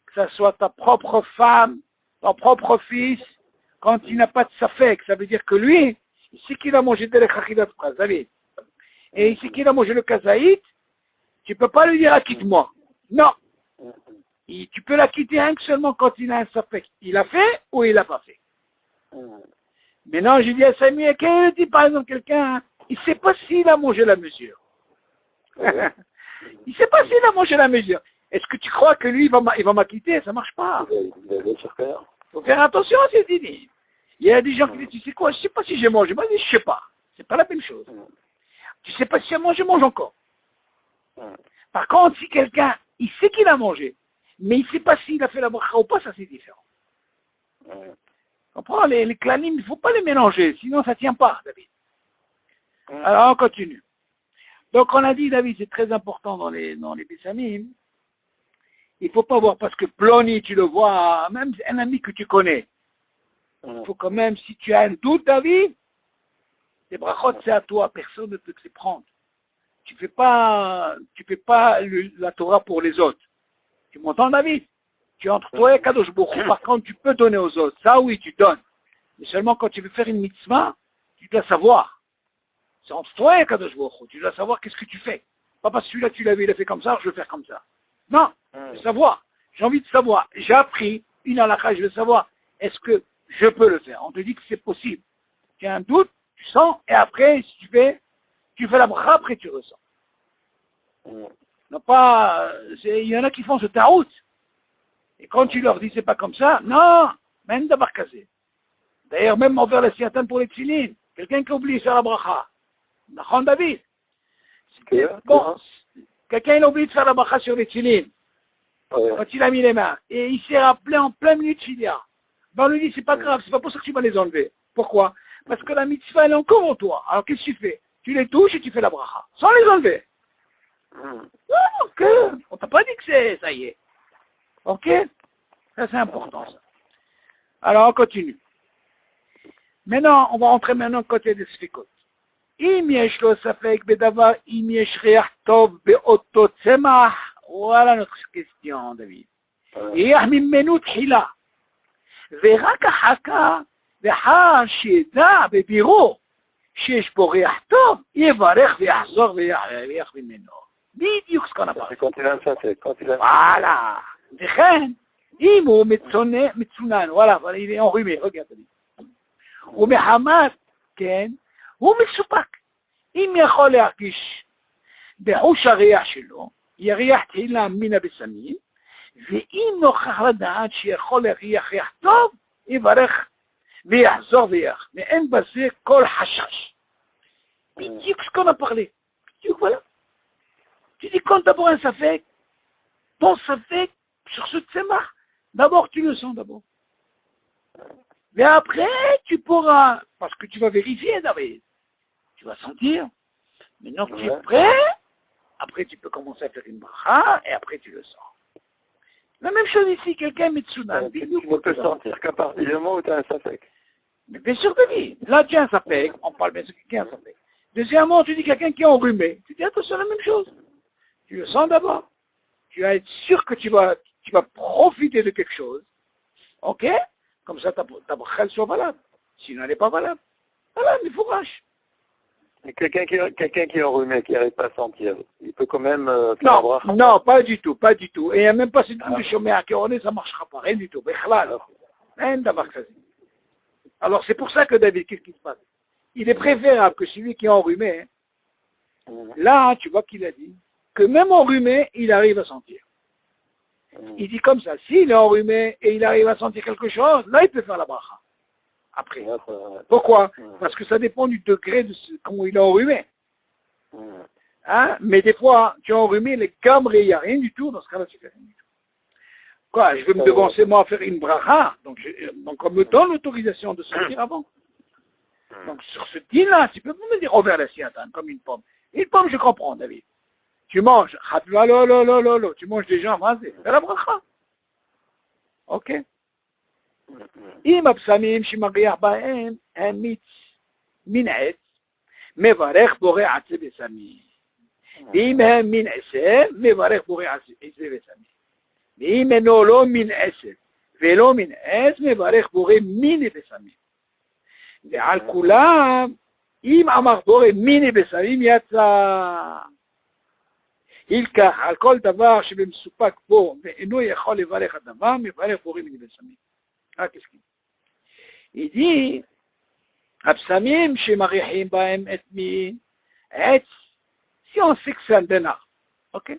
que ce soit ta propre femme, ton propre fils, quand il n'a pas de safek, ça veut dire que lui, il sait qu'il a mangé de l'echachidat pras, David, et il sait qu'il a mangé le kazaït, tu ne peux pas lui dire acquitte-moi. Non. Et tu peux l'acquitter rien que seulement quand il a un safek. Il a fait ou il n'a pas fait. Maintenant, je dis à Samuel, qu'est-ce dit par exemple quelqu'un, il ne sait pas s'il a mangé la mesure. Il ne sait pas s'il a mangé la mesure. Est-ce que tu crois que lui, il va m'acquitter? Ça ne marche pas. Il faut faire attention à ces dîners. Il y a des gens qui disent, tu sais quoi, je ne sais pas si j'ai mangé. Moi, je dis, je ne sais pas. C'est pas la même chose. Tu ne sais pas si j'ai mangé, mange encore. Par contre, si quelqu'un, il sait qu'il a mangé, mais il ne sait pas s'il a fait la bracha ou pas, ça c'est différent. Comprends, les clanim, il ne faut pas les mélanger, sinon ça ne tient pas, David. Alors on continue. Donc on a dit, David, c'est très important dans les Bessamim, il ne faut pas voir parce que Ploni, tu le vois, même un ami que tu connais. Il faut quand même, si tu as un doute, David, les brachot c'est à toi, personne ne peut te les prendre. Tu fais pas la Torah pour les autres. Tu m'entends, David? Tu es entre toi et Kadosh Baruch Hu. Par contre, tu peux donner aux autres. Ça, oui, tu donnes. Mais seulement quand tu veux faire une mitzvah, tu dois savoir. C'est entre toi et Kadosh Baruch Hu. Tu dois savoir qu'est-ce que tu fais. Pas parce que celui-là, tu l'avais, il a fait comme ça, je veux faire comme ça. Non, je veux savoir. J'ai envie de savoir. J'ai appris une halakha, je veux savoir. Est-ce que je peux le faire? On te dit que c'est possible. Tu as un doute, tu sens, et après, si tu fais la bracha, après tu ressens. Non pas, il y en a qui font ce taout. Et quand tu leur dis c'est pas comme ça, non, même d'abord casé. D'ailleurs, même envers la siatane pour les tfilines, quelqu'un qui oublie faire la bracha. Nachon David. Bon, quelqu'un il a oublié de faire la bracha sur les tfilines. Quand il a mis les mains. Et il s'est rappelé en plein milieu de filia. Ben on lui dit c'est pas grave, c'est pas pour ça que tu vas les enlever. Pourquoi? Parce que la mitzvah elle est encore en toi. Alors qu'est-ce que tu fais? Tu les touches et tu fais la bracha. Sans les enlever. Ok, on t'a pas dit que ça y est. Ok? Ça c'est important ça. Alors on continue. Maintenant, on va rentrer maintenant côté des sfikot. אם יש לו ספק בדבר, אם יש ריח טוב באותו צמח, וואלה notre question, דוד. ריח ממנו תחילה. ורק אחר כך, לאחר שידע בבירור שיש בו ריח טוב, יברך ויחזור ויריח ממנו. בדיוק סקונה פרק. וואלה. וכן, אם הוא מצונן, וואלה, אבל הנה אומרים, רגע, ומחמת, כן, הוא מסופק. אם יכול להרגיש בחוש הריח שלו, יריח תחילה מן הבשמים, ואם נוכח לדעת שיכול להריח ריח טוב, יברך ויחזור ויח. ואין בזה כל חשש. בדיוק ce qu'on a parlé. בדיוק, voilà. Tu dis quand d'abord un safek, ton safek, sur ce tsemach, d'abord tu le sens d'abord. Mais après, tu pourras, parce que tu vas vérifier, David. Tu vas sentir. Maintenant que tu es prêt, après tu peux commencer à faire une bracha, et après tu le sens. La même chose ici, quelqu'un met tsunan. Tu ne peux sentir qu'à partir du moment où tu as un safek. Mais bien sûr que oui. Là, tu as un safek, on parle bien de quelqu'un qui a un safek. Deuxièmement, tu dis quelqu'un qui est enrhumé. Tu dis, attention, la même chose. Tu le sens d'abord. Tu vas être sûr que tu vas profiter de quelque chose. Ok? Comme ça, ta bracha soit valable. Sinon, elle n'est pas valable. Voilà, mais fourrage. Et quelqu'un qui est enrhumé, qui n'arrive pas à sentir, il peut quand même faire la bracha. Non, pas du tout, pas du tout. Et il n'y a même pas ce truc de chômeur qui est ça ne marchera pas, rien du tout. Rien d'avoir ça. Alors c'est pour ça que David, qu'est-ce qui se passe? Il est préférable que celui qui est enrhumé, là, tu vois qu'il a dit, que même enrhumé, il arrive à sentir. Il dit comme ça, s'il est enrhumé et il arrive à sentir quelque chose, là il peut faire la bracha. Après. Pourquoi? Parce que ça dépend du degré de comment il est enrhumé. Hein? Mais des fois, tu es enrhumé, les gamres, il n'y a rien du tout, dans ce cas-là, tu fais rien du tout. Quoi, je vais me devancer moi à faire une bracha, donc on me donne l'autorisation de sortir avant. Donc sur ce din-là, tu peux pas me dire over la siatan, comme une pomme. Une pomme, je comprends, David. Tu manges, tu manges des gens, vas-y, fais la bracha. Ok? אם הבשמים שמריח בהם הם מיץ מן עץ, מברך בורא עצי בשמים. ואם הם מן עשב, מברך בורא עצי בשמים. ואם אינו לא מן עשב ולא מן עץ, מברך בורא מיני בשמים. ועל כולם, אם אמר בורא מיני בשמים, יצא. ילקח על כל דבר שבמסופק בו ואינו יכול לברך הדבר, מברך בורא מיני בשמים. qu'est-ce qu'il dit? Il dit, הבשמים שמריחים בהם את מין עץ, si on sait que c'est un bénard, ok?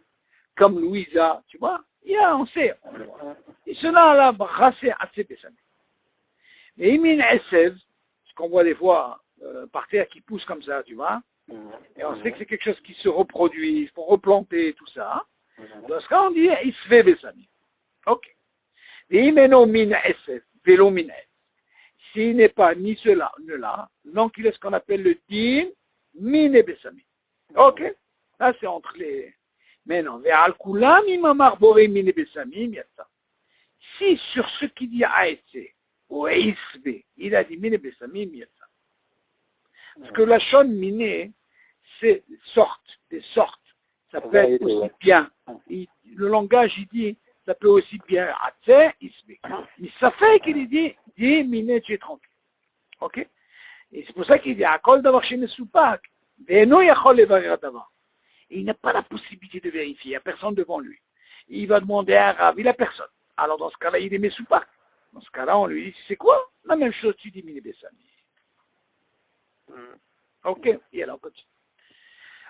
Comme Louisa, tu vois, on sait. Et cela, là, brassé assez bessamé. Mais min esev, ce qu'on voit des fois par terre qui pousse comme ça, tu vois, et on sait que c'est quelque chose qui se reproduit, il faut replanter tout ça. Dans ce cas, on dit, il se fait bessamé. Ok. S'il n'est pas ni cela, ni là, donc il est ce qu'on appelle le din mine besami. Ok? Là c'est entre les... Mais non, si sur ce qu'il dit aïtsé, ou aïsbe, il a dit mine besami, mietza. Parce que la chon mine, c'est des sortes. Ça peut être aussi bien. Le langage, il dit, ça peut aussi bien atzer, isbe. Mais ça fait qu'il dit, mine, tu es tranquille. Ok? Et c'est pour ça qu'il dit, akol d'avoir chez Mesoupak, ve'eno yachol levarer davar. Il n'a pas la possibilité de vérifier, il n'y a personne devant lui. Il va demander à un rav, il n'a personne. Alors dans ce cas-là, il est Mesoupak. Dans ce cas-là, on lui dit, c'est quoi? La même chose, tu dis mine besami. Ok? Et alors, continue.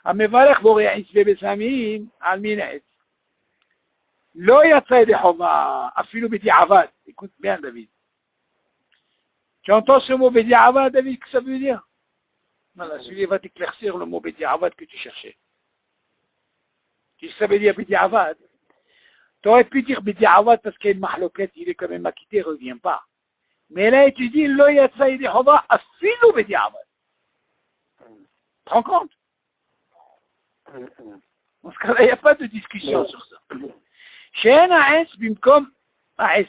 המברך בורא עשבי בשמים על מין עץ. לא יצא ידי חובה, אפילו בדיעבד. Écoute bien, David. Tu entends ce mot bediavad, David, que ça veut dire? Voilà, celui va t'éclaircir le mot bediavad que tu cherchais. Qu'est-ce que ça veut dire bediavad? Tu aurais pu dire bediavad parce qu'il y a une mahloquette, il est quand même acquitté, il ne revient pas. Mais là, tu dis, lo yatsa yedi chova, afilu bediavad. Tu te rends compte? Dans ce cas-là, il n'y a pas de discussion sur ça. Chez Naïs, bimkom,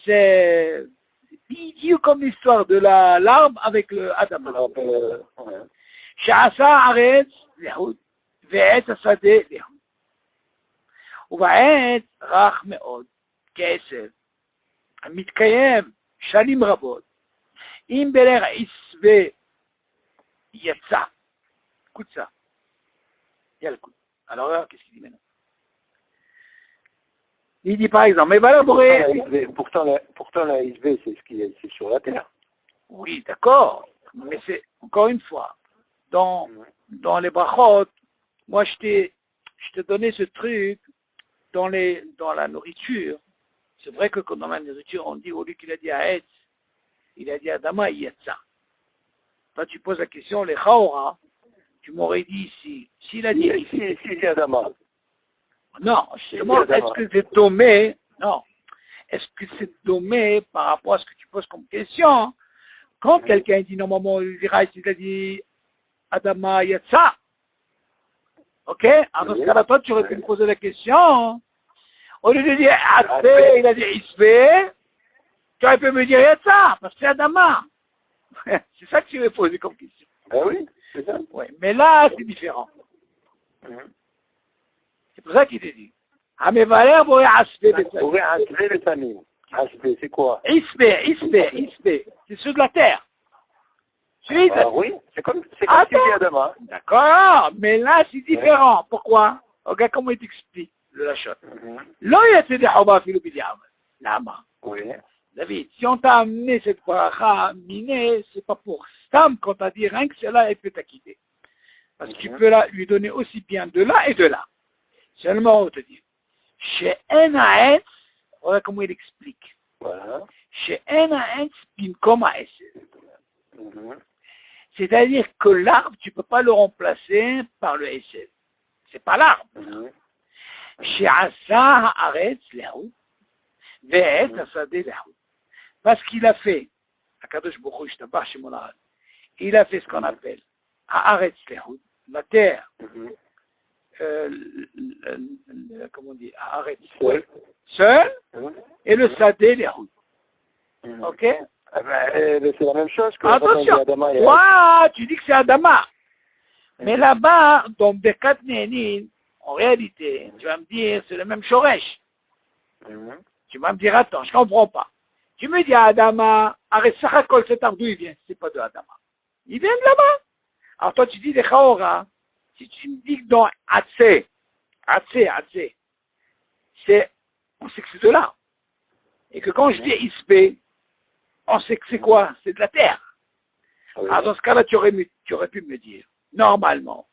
c'est idiot comme l'histoire de l'arbre avec le Adam. Chez Asa Aretz, l'Ehoud, Ve'et Asadeh, l'Ehoud. ובעת רך מאוד, כעשב, המתקיים שנים רבות, אם ברך עשווה יצא, קוצה, יאללה קוצה. Alors là, qu'est-ce qu'il dit maintenant? Il dit par exemple, mais voilà, pourtant la ISV, c'est ce qui est sur la terre. Oui, d'accord, mais c'est, encore une fois, dans les brachot, moi je t'ai donné ce truc dans la nourriture. C'est vrai que dans la nourriture, on dit, au lieu qu'il a dit à Etz, il a dit à Dama, Yetza. Toi, tu poses la question, les Chaora, tu m'aurais dit ici, s'il a dit ici, c'est Adama. Non, justement, est-ce que c'est dommé? Non. Est-ce que c'est dommé par rapport à ce que tu poses comme question? Quand quelqu'un dit normalement, il a dit Adama Yatsa. Ok? Alors, dans ce cas-là, toi, tu aurais pu me poser la question. Au lieu de dire Asbe, il a dit Isbe, tu aurais pu me dire Yatsa, parce que c'est Adama. C'est ça que tu veux poser comme question. Ah oui, c'est ça. Ouais, mais là, c'est différent. C'est pour ça qu'il te dit. Amevaler bore asbe besamim. Asbe, c'est quoi? Isbe. C'est ceux de la terre. Oui, c'est comme ce qu'il dit Adama. D'accord, mais là, c'est différent. Pourquoi? Regarde comment il t'explique, le lachot. Là, il y a des haba filo bidiam. Lama. Oui. David, si on t'a amené cette bracha minée, c'est pas pour Stam qu'on t'a dit rien que celle-là, elle peut t'acquitter. Parce que tu peux lui donner aussi bien de là et de là. Seulement, on te dit, chez Enaetz, voilà comment il explique. Voilà. Chez Enaetz, Pinkom c'est-à-dire que l'arbre, tu ne peux pas le remplacer par le Esel. C'est pas l'arbre. Chez Asa Haaretz, l'Ehoud, Ve'et Asadeh l'Ehoud. Parce qu'il a fait, Akadosh Baruch Hu, Shtabach Shemo Lahad, il a fait ce qu'on appelle Haaretz l'Ehoud, la terre, comment on dit, Haaretz, seul, et le Sadeh l'Ehoud. Ok? C'est la même chose que attention, toi, tu dis que c'est Adama. Mais là-bas, dans Bekat Ne'enin, en réalité, tu vas me dire, c'est le même Shoresh. Tu vas me dire, attends, je ne comprends pas. Tu me dis à Adama, arrête Sachakol, cet arbre d'où il vient? C'est pas de Adama. Il vient de là-bas. Alors toi, tu dis les Chaora, si tu me dis que dans Atse, c'est, on sait que c'est de là. Et que quand je dis Ispé, on sait que c'est quoi? C'est de la terre. Alors dans ce cas-là, tu aurais pu me dire, normalement,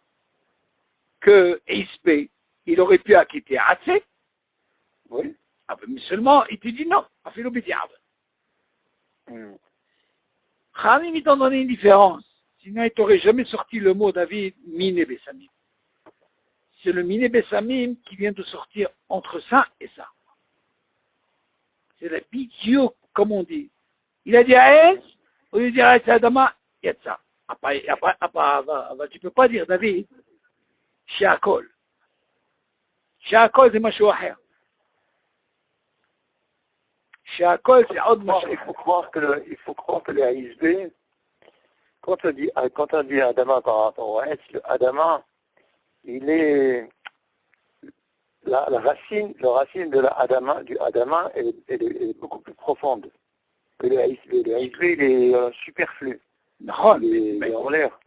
que Ispé, il aurait pu acquitter Atse. Oui. Ah, mais seulement, il te dit non, a fait l'obédiable. Khamim, il t'en donnait une différence. Sinon, il t'aurait jamais sorti le mot, David, Mine Bessamim. C'est le Mine Bessamim qui vient de sortir entre ça et ça. C'est la bidio, comme on dit. Il a dit à Es, au lieu de dire à Es Adama, il y a de ça. Tu peux pas dire, David, Shakol. Shakol, c'est Mashou Aher. Shakol, c'est autre Mashou. Il faut croire que les AISB, quand on dit Adama par rapport à Es, le Adama, il est la racine de la Adama, du Adama est beaucoup plus profonde que le AISB. Le AISB, il est superflu. Non, il est en l'air.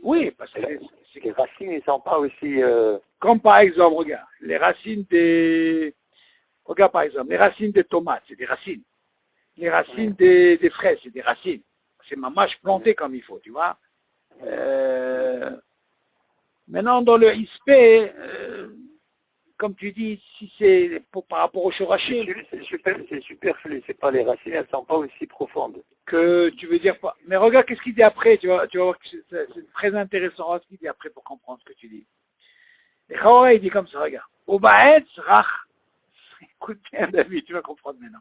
Oui, parce que les racines ne sont pas aussi... Comme par exemple, regarde, les racines des... Regarde par exemple, les racines des tomates, c'est des racines. Les racines des fraises, c'est des racines. C'est mâche planté comme il faut, tu vois. Maintenant, dans le ISP, comme tu dis, si c'est par rapport au choraché... C'est superflu, c'est pas les racines, elles ne sont pas aussi profondes. Que tu veux dire pas. Mais regarde qu'est-ce qu'il dit après, tu vas voir que c'est très intéressant ce qu'il dit après pour comprendre ce que tu dis. Et Chaora, il dit comme ça, regarde. Obaetz rach. Écoute bien, David, tu vas comprendre maintenant.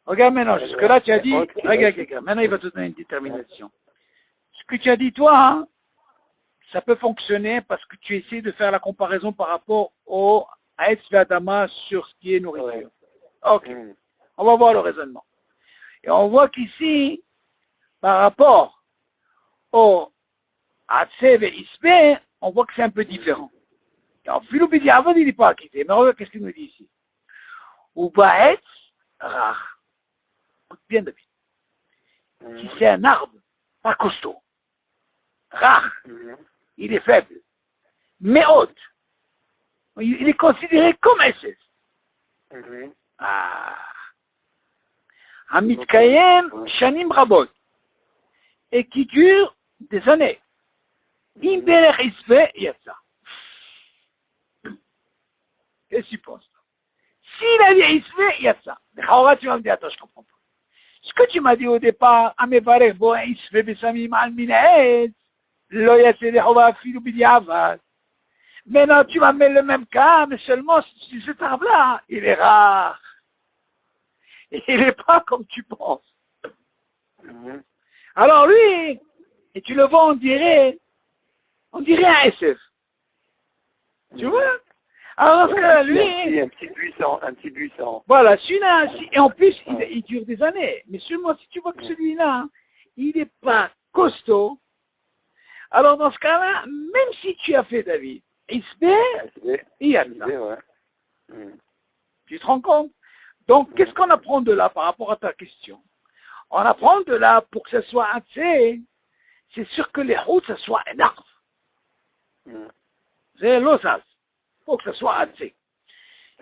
Regarde maintenant, jusque là tu as dit, regarde, maintenant il va te donner une détermination. Ce que tu as dit toi, hein, ça peut fonctionner parce que tu essaies de faire la comparaison par rapport au Aetz Adama sur ce qui est nourriture. Ok, on va voir le raisonnement. Et on voit qu'ici, par rapport au Atsev et Isbe, on voit que c'est un peu différent. Alors, Philopédie avant, il n'est pas acquitté. Mais regarde qu'est-ce qu'il nous dit ici. Ou Baetz Rach. Écoute bien, David. Si c'est un arbre, pas costaud. Rach. Il est faible. Mais haute. Il est considéré comme SS. Hamitkayem Shanim Rabot. Et qui dure des années. Imberech Isbe Yatsa. Qu'est-ce que tu penses? S'il a dit Isbe, il y a ça. Mais Chaora, tu vas me dire, attends, je comprends pas. Ce que tu m'as dit au départ, Amevarech bo Isbe besamim al minaet, lo yassé de Chova filu bidiavad. Maintenant, tu vas mettre le même cas, mais seulement si cet arbre-là, il est rare. Et il n'est pas comme tu penses. Alors lui, et tu le vois, on dirait un SF. Tu vois? Alors que lui... Un petit buisson. Voilà, celui-là, et en plus, il dure des années. Mais seulement si tu vois que celui-là, il n'est pas costaud, alors dans ce cas-là, même si tu as fait David, il y a ça. Tu te rends compte? Donc, qu'est-ce qu'on apprend de là par rapport à ta question? On apprend de là, pour que ce soit un C, c'est sûr que les routes, ce soit un arbre. C'est l'osas. Pour que ce soit un C.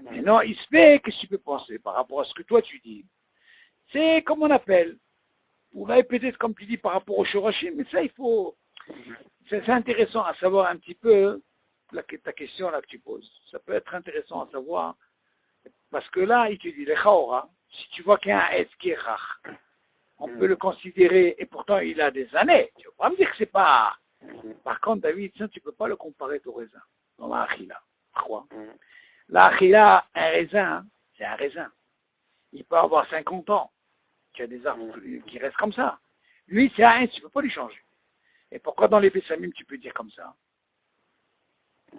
Mais non, Isbe, qu'est-ce que tu peux penser par rapport à ce que toi tu dis? C'est comme on appelle. Ou là, peut-être comme tu dis par rapport au Shorashim, mais ça, il faut... C'est intéressant à savoir un petit peu ta question là que tu poses. Ça peut être intéressant à savoir, parce que là, il te dit, les Chaora, si tu vois qu'il y a un S qui est rare, on peut le considérer, et pourtant il a des années. Tu ne vas pas me dire que c'est pas... Par contre, David, ça, tu ne peux pas le comparer au raisin, dans la Achila. Pourquoi? La Achila, un raisin, c'est un raisin. Il peut avoir 50 ans. Tu as des arbres qui restent comme ça. Lui, c'est un S, tu ne peux pas lui changer. Et pourquoi dans les Bessamim, tu peux dire comme ça? Tu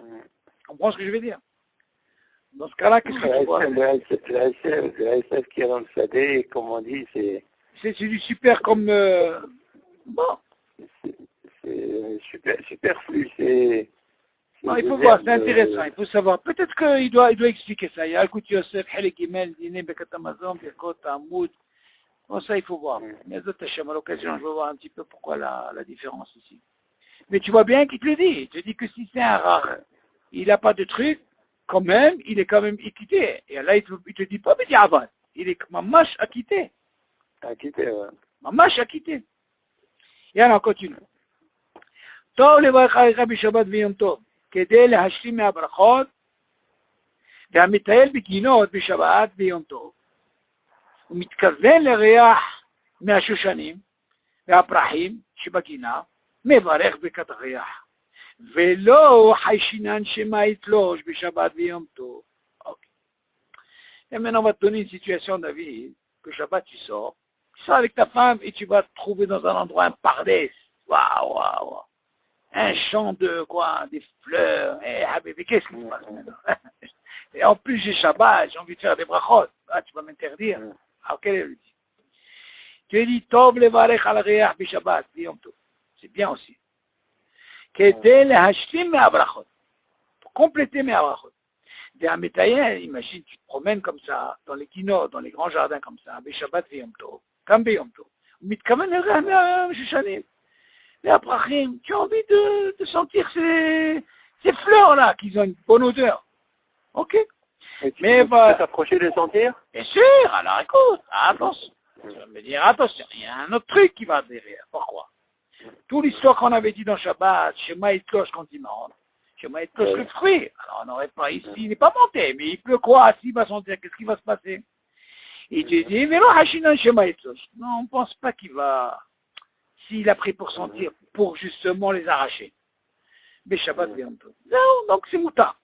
comprends ce que je veux dire? Dans ce cas-là, qu'est-ce que tu vois? Le SF qui est dans le Sadé, comme on dit, C'est du super comme... Bon. C'est superflu, c'est... Non, il faut voir, c'est intéressant, il faut savoir. Peut-être qu'il doit expliquer ça. Il y a écoute Yosef, Halik Imel, Dine, Bekat Amazon, Birkot, Hamoud. Bon, ça, il faut voir. Mais d'autres Hachem, à l'occasion, je vais voir un petit peu pourquoi la différence ici. Mais tu vois bien qu'il te le dit. Il te dit que si c'est un rare, il n'a pas de truc, quand même, il est quand même équité. Et là, il te dit pas, mais il avant. Il est mamash acquitté. Acquitté, ouais. Mamash acquitté. Et alors, on continue. טוב לברך עליך בשבת ויום טוב, כדי להשלים מהברכות, והמטייל בגינות בשבת ויום טוב, הוא מתכוון לריח מהשושנים והפרחים שבגינה, מברך ברכת הריח, ולא חיישינן שמא יתלוש בשבת ויום טוב. Okay. Et maintenant on va te donner une situation, David, que Shabbat tu sors avec ta femme et tu vas te trouver dans un endroit, un pardès. Waouh, waouh, waouh. Un champ de quoi, des fleurs, et qu'est-ce qui se passe maintenant? Et en plus j'ai Shabbat, j'ai envie de faire des brachot. Ah, tu vas m'interdire. Alors quel est le dit? Tu dis, Tov levarech al riach b'Shabbat, b'yom tov. C'est bien aussi. Kedei lehashlim me'abrachot. Pour compléter mes abrachot. Des amétaïens, imagine, tu te promènes comme ça, dans les kinos, dans les grands jardins comme ça, b'Shabbat b'yom tov, comme b'yom tov. Mitkamen el Shushanim. Les aprachim, tu as envie de sentir ces fleurs-là, qui ont une bonne odeur. Ok? Mais tu peux t'approcher de les sentir? Bien sûr, alors écoute, attention. Tu vas me dire, attention, il y a un autre truc qui va derrière. Pourquoi? Toute l'histoire qu'on avait dit dans Shabbat, Shema Yitlosh quand il monte, Shema Yitlosh le fruit. Alors on n'aurait pas ici, il n'est pas monté, mais il pleut quoi? S'il va sentir, qu'est-ce qui va se passer? Il te dit, mais non, Hashinan Shema Yitlosh. Non, on ne pense pas qu'il va... S'il a pris pour sentir, pour justement les arracher. Mais Shabbat vient un peu. Non, donc c'est mouta.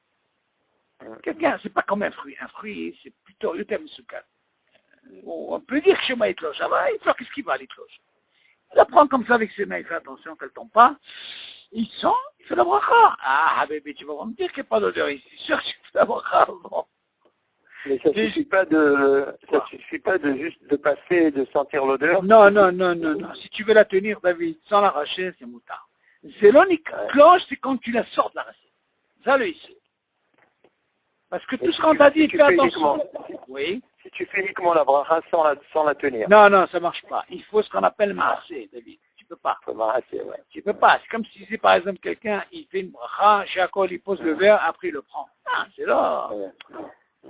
Quelqu'un, c'est pas comme un fruit, c'est plutôt le terme soukat. On peut dire que Shema Yitlosh, ça va, il fait qu'est-ce qu'il va l'Yitlosh? Il la prend comme ça avec ses mains, il fait attention qu'elle ne tombe pas. Il sent, il fait la bracha. Ah, bébé, tu vas me dire qu'il n'y a pas d'odeur ici. Sûr que tu fais la bracha avant. Mais ça ne suffit pas de juste de passer et de sentir l'odeur. Non. Si tu veux la tenir, David, sans l'arracher, c'est moutard. Zélonique cloche, c'est quand tu la sors de la racine. Ça le ici. Parce que tout ce qu'on t'a dit, fais attention. Oui. Si tu fais uniquement la bracha sans la tenir. Non, ça marche pas. Il faut ce qu'on appelle maassé, David. Tu peux pas. Ouais. Tu peux pas. C'est comme si, par exemple, quelqu'un, il fait une bracha, Jacob, il pose le verre, après il le prend. Ah, c'est là.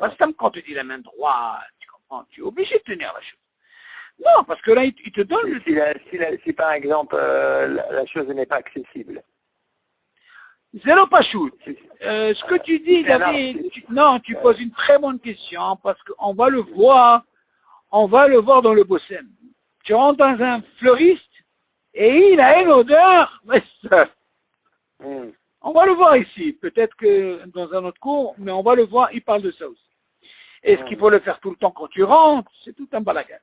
C'est comme quand on te dit la main droite, tu comprends, tu es obligé de tenir la chose. Non, parce que là, il te donne... Si par exemple, la chose n'est pas accessible. Zéro pas shoot. Ce que tu dis, David, tu poses une très bonne question, parce qu'on va le voir dans le Bossem. Tu rentres dans un fleuriste, et il a une odeur, on va le voir ici, peut-être que dans un autre cours, mais on va le voir, il parle de ça aussi. Est-ce qu'il faut le faire tout le temps quand tu rentres? C'est tout un balagan.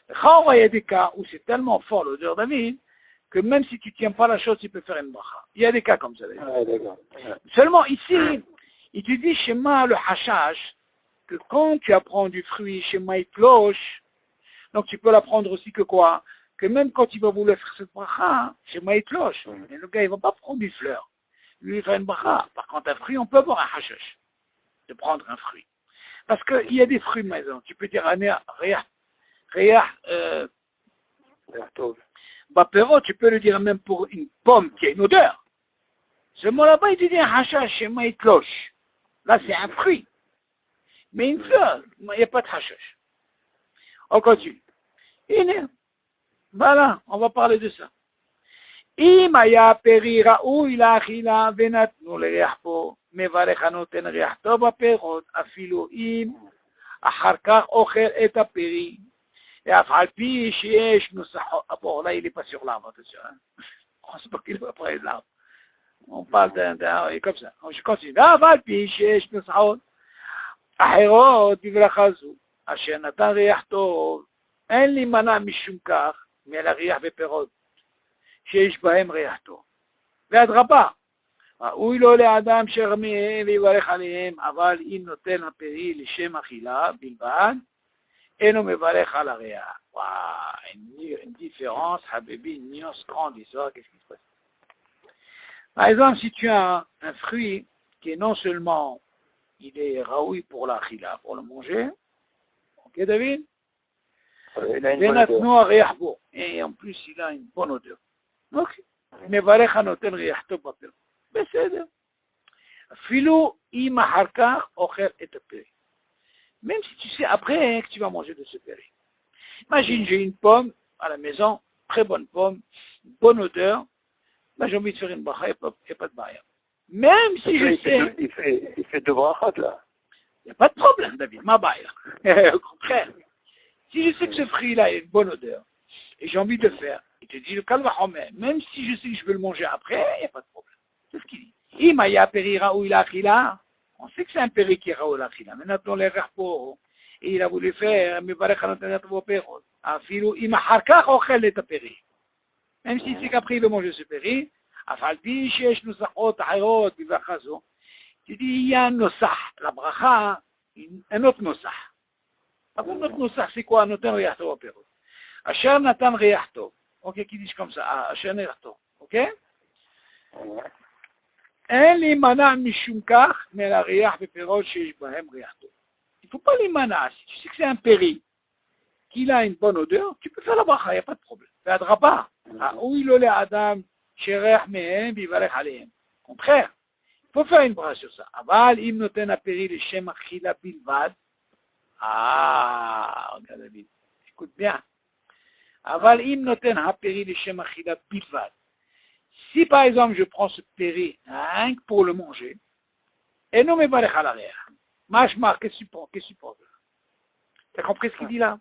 Il y a des cas où c'est tellement fort l'odeur David, que même si tu ne tiens pas la chose, tu peux faire une bracha. Il y a des cas comme ça. Seulement ici, il te dit Shema le hashash, que quand tu apprends du fruit, Shema Yitlosh, donc tu peux l'apprendre aussi que quoi? Que même quand il va vouloir faire cette bracha, Shema Yitlosh, et le gars il ne va pas prendre une fleur. Lui il fait une bracha. Par contre un fruit, on peut avoir un hashash, de prendre un fruit. Parce qu'il y a des fruits maison. Tu peux dire Bapéro, tu peux le dire même pour une pomme qui a une odeur. Ce mot là-bas, il te dit un hashash, Shema Yitlosh. Là, c'est un fruit. Mais une fleur, il n'y a pas de hashash. On continue. Voilà, on va parler de ça. אם היה פרי ראוי לאכילה ונתנו לריח בו, מברך הנותן ריח טוב בפירות, אפילו אם אחר כך אוכל את הפרי, ואף על פי שיש נוסחו, bon là il est pas sur l'arbre, attention, on sait pas qu'il va près de l'arbre, on parle d'un, comme ça, je continue, ואף על פי שיש נוסחאות אחרות בברכה זו, אשר נתן ריח טוב, אין להימנע משום כך, מלהריח בפירות, שיש בהם ריח טוב. ואדרבה, ראוי לו לאדם שרמיהם ויברך עליהם, אבל אם נותן הפרי לשם אכילה בלבד, אינו מברך על הריח. וואו, une différence, habibi, une nuance grande histoire, qu'est-ce qui se passe? Par exemple, si tu as un fruit qui est non seulement, il est raoui pour l'achila, pour le manger, ok David? Et en plus il a une bonne odeur. אוקיי, מברך הנותן ריח טוב בפירות. בסדר. אפילו אם אחר כך אוכל את הפרי. Même si tu sais après que tu vas manger de ce péri. Imagine, j'ai une pomme à la maison, très bonne pomme, bonne odeur. Là, j'ai envie de faire une bracha, il n'y a pas de barrière. Même si je sais... Il fait deux brachot, là. Il n'y a pas de problème, David, ma barrière. Au contraire. Si je sais que ce fruit-là a une bonne odeur, et j'ai envie de le faire, il te dit le calvachomer, même si je sais que je veux le manger après, il n'y a pas de problème. C'est ce qu'il dit. Imaya peri raoui l'achila, on sait que c'est un péri qui est raoui l'achila, mais maintenant les rapports, et il a voulu faire, mais barech anotanat vos perros, afilu imacharkach ochel et péri. Même si c'est qu'après il veut manger ce péri, afalpi shesh nusachot achirot bivachazo, tu dis il y a un nosach, la bracha, un autre nosach. Un autre nosach, c'est quoi? Un autre riach tov perros. Asher natan riach tov. Ok, qui dit comme ça, asher riach tov. Ok? אין להימנע משום כך מלהריח בפירות שיש בהם ריח טוב. Il ne faut pas להימנע, si tu sais que c'est un péri, qu'il a une bonne odeur, tu peux faire la bracha, il n'y a pas de problème. והדרבה, ראוי לו לאדם שריח מהם ויברך עליהם. Contraire, il faut faire une bracha sur ça. אבל אם נותן הפרי לשם אכילה בלבד, regarde David, écoute bien. אבל אם נותן הפרי לשם אכילה בלבד, si par exemple je prends ce péri rien que pour le manger, et non mais balech à l'arrière, machmar, qu'est-ce que tu penses? T'as compris ce qu'il dit là?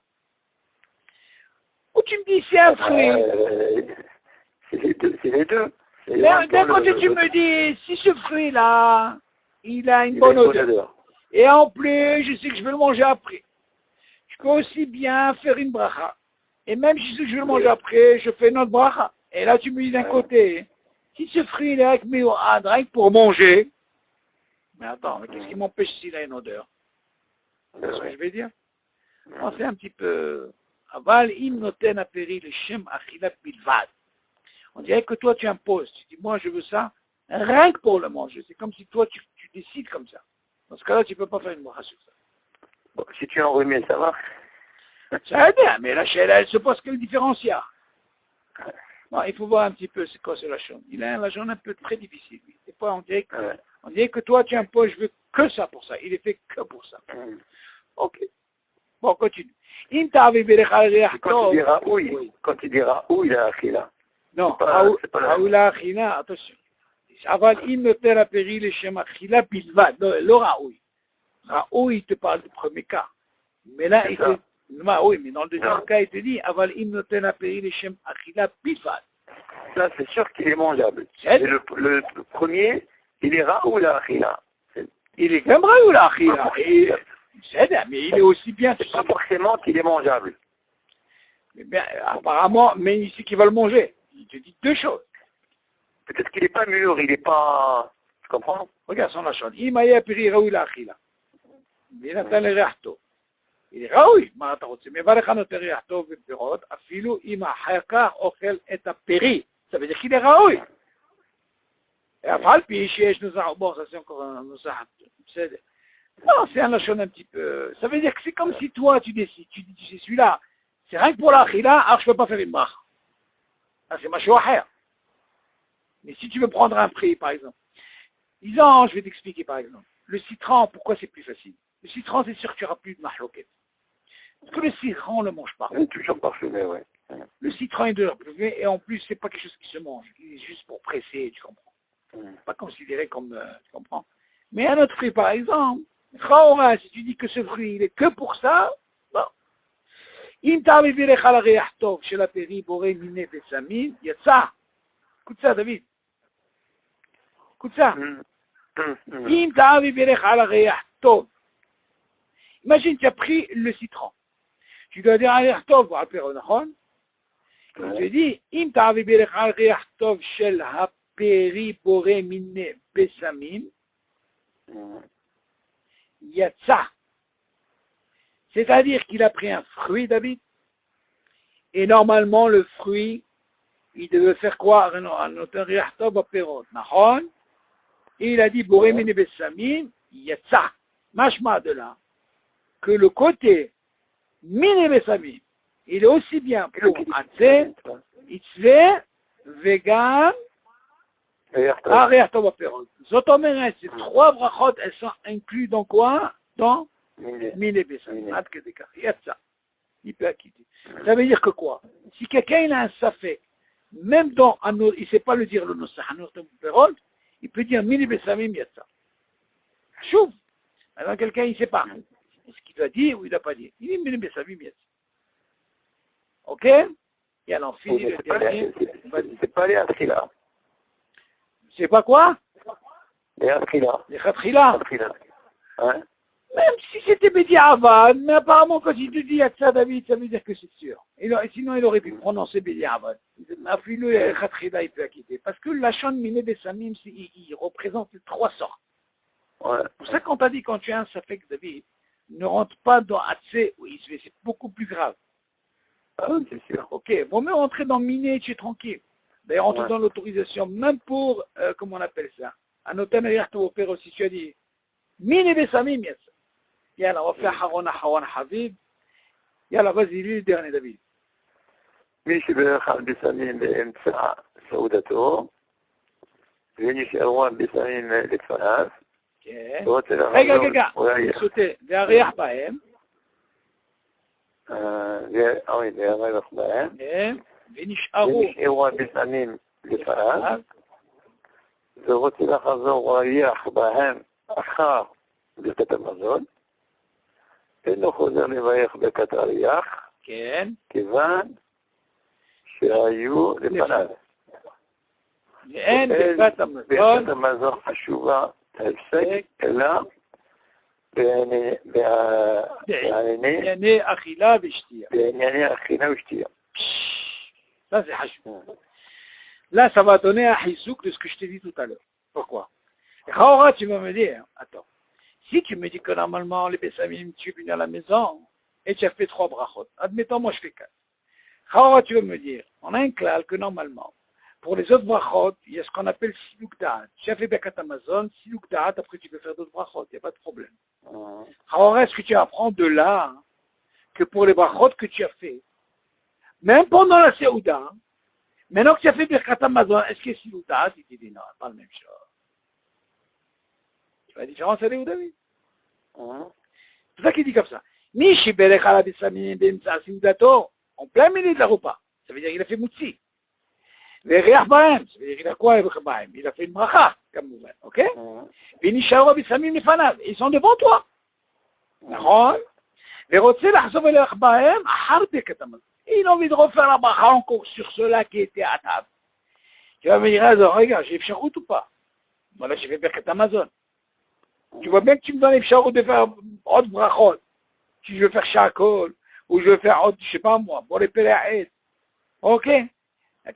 Ou tu me dis c'est un fruit? C'est les deux. D'un côté tu me dis, si ce fruit là, il a une bonne odeur, et en plus je sais que je vais le manger après, je peux aussi bien faire une bracha, et même si je sais que je vais le manger après, je fais une autre bracha. Et là, tu me dis d'un côté, si ce fruit est avec mes rien que pour manger, mais attends, mais qu'est-ce qui m'empêche s'il a une odeur? C'est ce que je vais dire. On fait un petit peu... Aval im noten aperi le shem achila bilvad. On dirait que toi, tu imposes. Tu dis, moi, je veux ça, rien que pour le manger. C'est comme si toi, tu décides comme ça. Dans ce cas-là, tu ne peux pas faire une bracha sur ça. Bon, si tu es enrhumé, ça va? Ça va bien, mais la chaîne, elle se pose quelle différence il y a? Non, il faut voir un petit peu c'est quoi ce lachon. Il a un lachon un peu très difficile. C'est pas, on dirait que toi tu imposes, je veux que ça pour ça. Il est fait que pour ça. Ok. Bon, continue. Quand il dira oui, quand il dira oui, la achila. Non, raoui la achila, attention. אבל אם נותן הפרי לשם אכילה בלבד, לא ראוי. ראוי, il te parle du premier cas. Mais là, il te... Oui, mais dans le deuxième cas, il te dit, aval im noten aperi leshem achila bilvad. Ça, c'est sûr qu'il est mangeable. Et le premier, il est raoui la achila. Il est même raoui la achila. Mais il est aussi bien... C'est pas forcément qu'il est mangeable. Mais bien, apparemment, mais ici qu'il va le manger. Il te dit deux choses. Peut-être qu'il n'est pas mûr, il n'est pas... Tu comprends? Regarde son lachon. Imaya aperi raoui la achila. Mais natan le riach tov. Il est ראוי, מה אתה רוצה? מברך הנותן ריח טוב ופירות, אפילו אם אחר כך אוכל את הפרי. Ça veut dire qu'il est ראוי. אף על פי שיש נוסח, bon, ça c'est encore un נוסח, בסדר. Non, c'est un lachon un petit peu, ça veut dire que c'est comme si toi tu décides, tu dis, c'est celui-là, c'est rien que pour l'achila, alors je ne peux pas faire une bracha. C'est ma choix. Mais si tu veux prendre un prix, par exemple, disons, je vais t'expliquer par exemple, le citron, pourquoi c'est plus facile? Le citron, c'est sûr que tu n'auras plus de mahloquette. Parce que le citron, on ne le mange pas. Il est toujours parfumé, oui. Le citron est de leur parfumé, et en plus, c'est pas quelque chose qui se mange. C'est juste pour presser, tu comprends. Pas considéré comme, tu comprends. Mais un autre fruit, par exemple, si tu dis que ce fruit, il est que pour ça, bon. אם תעבירך על הריח טוב של הפרי בורא מיני וסמים, יצא. קוצה, דוד. קוצה. אם תעבירך על הריח טוב. Imagine, tu as pris le citron. Tu dois dire un riach tov על פירות, נכון? Tu dis, אם תעבירך על ריח טוב של הפרי בורא מיני וסמים, יצא. C'est-à-dire qu'il a pris un fruit, David, et normalement le fruit, il devait faire quoi? Et il a dit, Borémine Bessamim, Yatsa. Mashma de là, que le côté Mine Bessamim, il est aussi bien pour Atzé, Itzvé, Vegan, Ariach Tov Aperot. Zotomeret, ces trois brachot, elles sont incluses dans quoi? Dans Mine Bessamim. Il peut acquitter. Ça veut dire que quoi? Si quelqu'un il a un safek, même dans un autre, il ne sait pas le dire le Nosach, un autre Perol, il peut dire Mini Bessamim Yatsa. Chouf. Alors quelqu'un il ne sait pas. Est-ce qu'il doit dire ou il n'a pas dit? Il dit Mini Bessamim Yatsa. Ok? Et alors fini le dernier. C'est pas les Atrila. C'est pas quoi? Les Atrila. Les Khatrila. Hein? Même si c'était Bédiavad, mais apparemment quand il te dit Yatsa David, ça veut dire que c'est sûr. Sinon il aurait pu prononcer Bédiavad. Le Khatrila il peut acquitter. Parce que la Shon Mine Bessamim, il représente trois sortes. Ouais. C'est pour ça qu'on t'a dit quand tu as un Safek David, ne rentre pas dans Atsé, oui, c'est beaucoup plus grave. Ah oui, c'est sûr. Ok, vaut mieux rentrer dans Miné, tu es tranquille. D'ailleurs, rentre dans l'autorisation, même pour, comment on appelle ça, un hôtel derrière ton opéra aussi, tu as dit, Miné Bessamim, yes. Yalla, on va faire Harona Hawan Habib. Yalla, vas-y, lui le dernier, David. מי שברך על בסמים באמצע סעודתו, ונשארו בסמים לפניו, רגע, סוטה, והריח בהם, והריח בהם, ונשארו בסמים לפניו, ורוצה לחזור ריח בהם אחר ברכת המזון, אינו חוזר לברך ברכת הריח, כיוון שהיו לפניו. ואין ברכת המזון חשובה ההפסק, אלא בענייני אכילה ושתייה. בענייני אכילה ושתייה. Ça c'est hachou. Là, ça va donner un hisouk de ce que je t'ai dit tout à l'heure. Pourquoi? Et Khaora, tu vas me dire, attends, si tu me dis que normalement les Bessamim, tu es venu à la maison et tu as fait 3 brachot, admettons moi je fais 4. Khaora, tu vas me dire, on a un clal que normalement, pour les autres brachot, il y a ce qu'on appelle siluk da'at. Tu as fait Bekat Amazon, siluk da'at, après tu peux faire d'autres brachot, il n'y a pas de problème. Khaora, est-ce que tu apprends de là que pour les brachot que tu as fait, même pendant la Seouda, maintenant que tu as fait Bekat Amazon, est-ce que siluk da'at, il te dit non, pas la même chose. Tu vois la différence, elle est où, David? C'est ça qu'il dit comme ça. Mishi Berech ala Bessamim Bemtsa Seudato, en plein milieu de la repas. Ça veut dire qu'il a fait Moutsi. Ve'riach Bahem, ça veut dire qu'il a quoi avec Bahem? Il a fait une bracha, comme vous voyez, ok? Ve'nisharu Bessamim Lefanav, ils sont devant toi. D'accord? Ve'rotze lachzov elech Bahem, achar Birkat Hamazon. Il a envie de refaire la bracha encore sur ceux-là qui étaient à table. Tu vas me dire, alors, regarde, j'ai Efsharut ou pas? Voilà, j'ai fait Birkat Hamazon. Tu vois bien que tu me donnes Efsharut de faire autre brachot. Si je veux faire Shakol, ou je veux faire autre, je sais pas moi, pour les Péléaïd. Ok?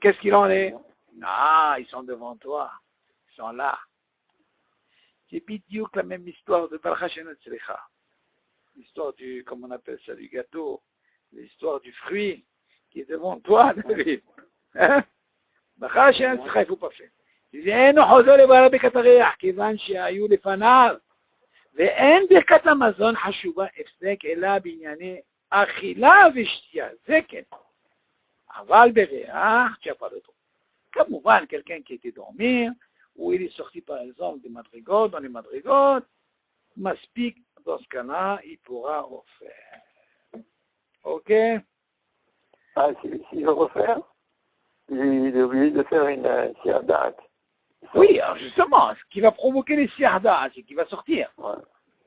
Qu'est-ce qu'il en est? Non, ils sont devant toi. Ils sont là. C'est bidiouk la même histoire de Baruch Hashem Tzrecha. L'histoire du, comment on appelle ça, du gâteau. L'histoire du fruit qui est devant toi, David. Hein? Baruch Hashem Tzrecha, il ne faut pas faire. ואין חוזר לבעל ברכת הריח, כיוון שהיו לפניו. ואין ברכת המזון חשובה הפסק אלא בענייני אכילה ושתייה. זה כן. אבל בריח, tu n'as pas le droit. כמובן, quelqu'un qui était dormir, ou il est sorti par exemple des madrigaux, dans les madrigaux, מספיק, dans ce cas-là, il pourra refaire. Ok? Ah, s'il veut refaire, il est obligé de faire une siadat. Oui, alors justement, ce qui va provoquer les siardas, c'est qu'il va sortir. Ouais.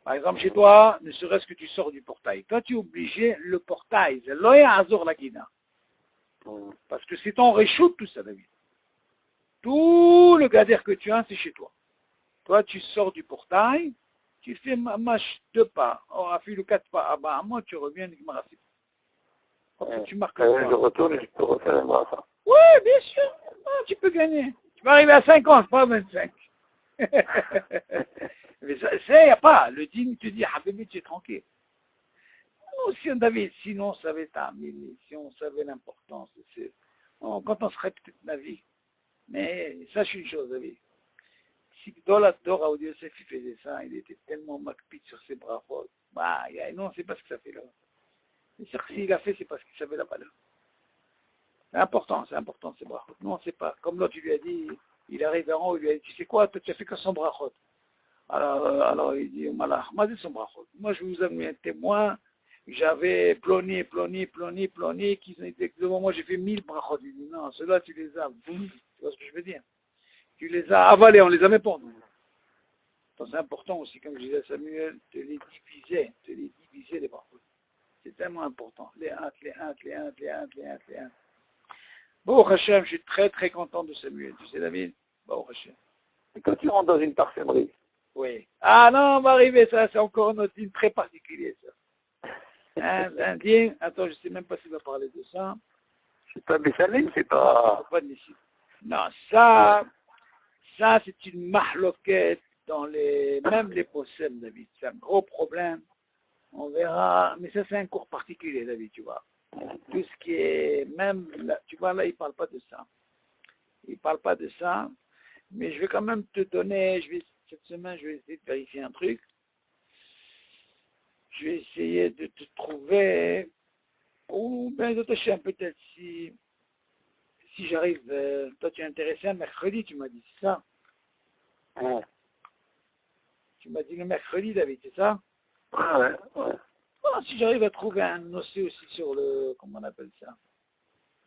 Par exemple, chez toi, ne serait-ce que tu sors du portail. Toi, tu es obligé, le portail, c'est l'oya azor la guina. Parce que c'est ton réchaud tout ça, David. Tout le gazer que tu as, c'est chez toi. Toi, tu sors du portail, tu fais marche 2 pas, on a fait le 4 pas, ah bah, moi, tu reviens, tu marques le Je pas. retourne et je peux refaire un brassard. Oui, bien sûr, ah, tu peux gagner. Tu vas arriver à 50, pas 25. Mais ça, il n'y a pas. Le digne te dit, Habibi, tu es tranquille. Oh, si on avait, sinon on savait ça, mais si on savait l'importance, quand on serait peut-être la vie. Mais sache une chose, David. Si dans la Torah, où Yosef il faisait ça, il était tellement macpite sur ses bras. Bah, non, c'est pas ce que ça fait là. C'est sûr que s'il a fait, c'est parce qu'il savait la valeur. C'est important ces brachot. Non, c'est pas. Comme l'autre, tu lui as dit, il arrive en haut, il lui a dit, tu sais quoi, toi tu as fait que 100 brachot. Alors il dit, Malach, moi dit son brachot. Moi je vous amener un témoin, j'avais ploni, qui ont été devant moi, j'ai fait 1000 brachot. Il dit, non, ceux-là tu les as, boum, tu vois ce que je veux dire. Tu les as avalés, on les a même pas. Donc, c'est important aussi, comme je disais à Samuel, de les diviser les brachot. C'est tellement important. Les hâtes. Bon, Hachem, je suis très très content de Samuel. Tu sais, David? Bon, Hachem. Et quand tu rentres dans une parfumerie, Oui. Ah non, on va arriver, ça, c'est encore un autre dîme très particulier, ça. Un dîme, attends, je ne sais même pas s'il va parler de ça. c'est pas Béchalim, c'est pas... Pas de ici. Non, ça c'est une mahloquette dans même les possèmes, David. C'est un gros problème. On verra, mais ça, c'est un cours particulier, David, tu vois. Tout ce qui est, même, là, tu vois, là, il ne parle pas de ça. Il ne parle pas de ça, mais je vais quand même te donner, cette semaine, je vais essayer de vérifier un truc. Je vais essayer de te trouver, ou bien de te chercher peut-être si j'arrive, toi tu es intéressé un mercredi, tu m'as dit, c'est ça? Ouais. Tu m'as dit le mercredi, David, c'est ça? Ouais. Ah, si j'arrive à trouver un dossier aussi sur le, comment on appelle ça?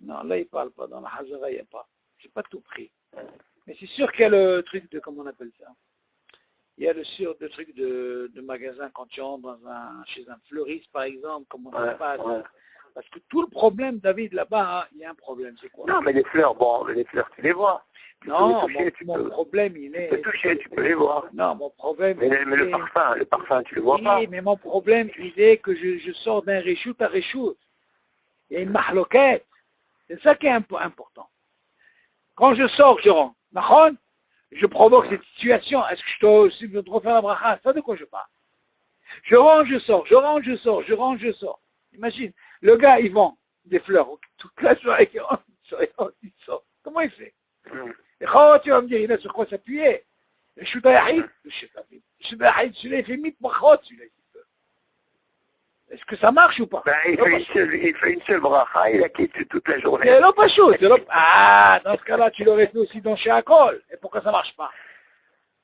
Non, là il parle pas, dans la Hajara il n'y a pas. J'ai pas tout pris. Mais c'est sûr qu'il y a le truc de, comment on appelle ça? Il y a le truc de magasin quand tu entres chez un fleuriste par exemple, comment ça se passe. Ouais. Parce que tout le problème, David, là-bas, il y a un problème, c'est quoi? Non, mais les fleurs, tu les vois. Non, mon problème, il est... Tu peux toucher, tu peux les voir. Non, mon problème... Mais le parfum, tu le vois pas. Oui, mais mon problème, il est que je sors d'un réchout à réchout. Il y a une mahloquette. C'est ça qui est important. Quand je sors, je rentre. D'accord? Je provoque cette situation. Est-ce que je dois refaire la bracha? Ça de quoi je parle? Je rentre, je sors. Imagine, le gars, il vend des fleurs toute la soirée, il sort. Comment il fait? Et quand tu vas me dire, il a sur quoi s'appuyer? Le Shudayahid, celui-là, il fait 1000 brachot, celui-là. Est-ce que ça marche ou pas? Ben, il fait une seule bracha, il a quitté toute la journée. C'est là pas chaud. Ah, dans ce cas-là, tu l'aurais fait aussi dans chez Akol. Et pourquoi ça marche pas?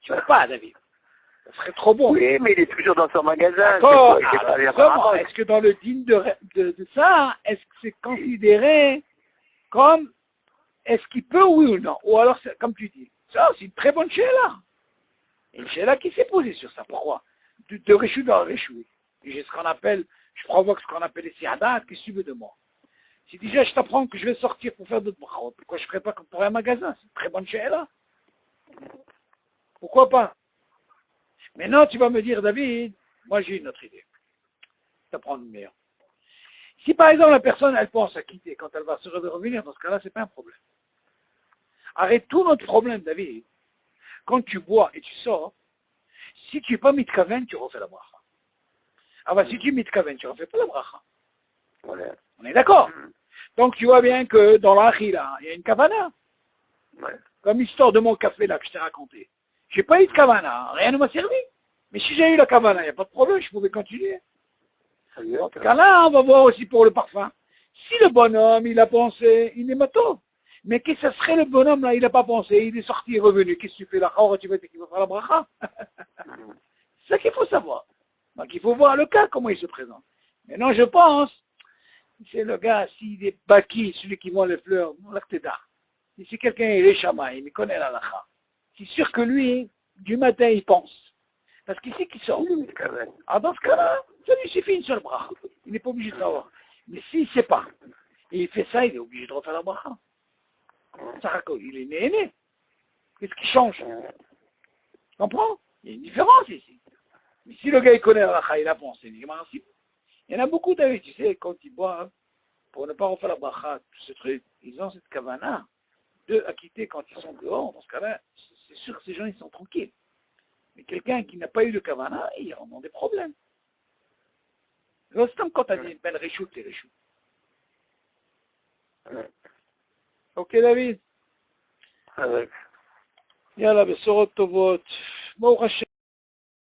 Tu ne veux pas, David. Ça serait trop bon. Oui, mais il est toujours dans son magasin. D'accord. Est-ce que dans le digne de ça, est-ce que c'est considéré comme, est-ce qu'il peut, oui ou non? Ou alors, comme tu dis, ça, c'est une très bonne chéla. Une chéla qui s'est posée sur ça. Pourquoi? De réchoui dans réchoui. J'ai ce qu'on appelle, je provoque ce qu'on appelle les siadat, qu'est-ce que tu veux de moi? Si déjà je t'apprends que je vais sortir pour faire d'autres brachot, pourquoi je ne ferais pas comme pour un magasin? C'est une très bonne chéla. Pourquoi pas? Maintenant, tu vas me dire, David, moi j'ai une autre idée. Tu vas prendre une meilleure. Si par exemple la personne, elle pense à quitter, quand elle va se revenir, dans ce cas-là, c'est pas un problème. Arrête tout notre problème, David. Quand tu bois et tu sors, si tu n'es pas mitkaven, tu refais la bracha. Ah bah si tu es mitkaven, tu refais pas la bracha. Voilà. On est d'accord? Donc tu vois bien que dans l'achila, il y a une kavana. Ouais. Comme l'histoire de mon café là que je t'ai raconté. J'ai pas eu de kavana, rien ne m'a servi. Mais si j'ai eu la kavana, il n'y a pas de problème, je pouvais continuer. Dans ce cas-là, on va voir aussi pour le parfum. Si le bonhomme, il a pensé, il est mato. Mais qu'est-ce que ça serait le bonhomme là, il n'a pas pensé, il est sorti et revenu. Qu'est-ce que tu fais là? Tu vas dire qu'il va faire la bracha. C'est ça qu'il faut savoir. Donc il faut voir le cas, comment il se présente. Maintenant je pense, C'est le gars, s'il est baki, celui qui vend les fleurs, si c'est quelqu'un, il est chama, il connaît la lacha. C'est sûr que lui, du matin, il pense. Parce qu'il sait qu'il sort. Ah, dans ce cas-là, ça lui suffit une seule bracha. Il n'est pas obligé de savoir. Mais s'il ne sait pas, et il fait ça, il est obligé de refaire la bracha. Il est né. Qu'est-ce qui change? Tu comprends? Il y a une différence ici. Mais si le gars, il connaît la bracha, il a pensé, il y en a beaucoup d'avis, tu sais, quand ils boivent, pour ne pas refaire la bracha, tout ce truc, ils ont cette kavana de acquitter quand ils sont dehors. Dans ce cas-là, c'est sûr que ces gens, ils sont tranquilles. Mais quelqu'un qui n'a pas eu de kavana, il en a des problèmes. C'est comme quand tu as dit une belle réchoute, les réchoutes. Ok, David? avec Yalla, besorot tovot. Baruch Hashem.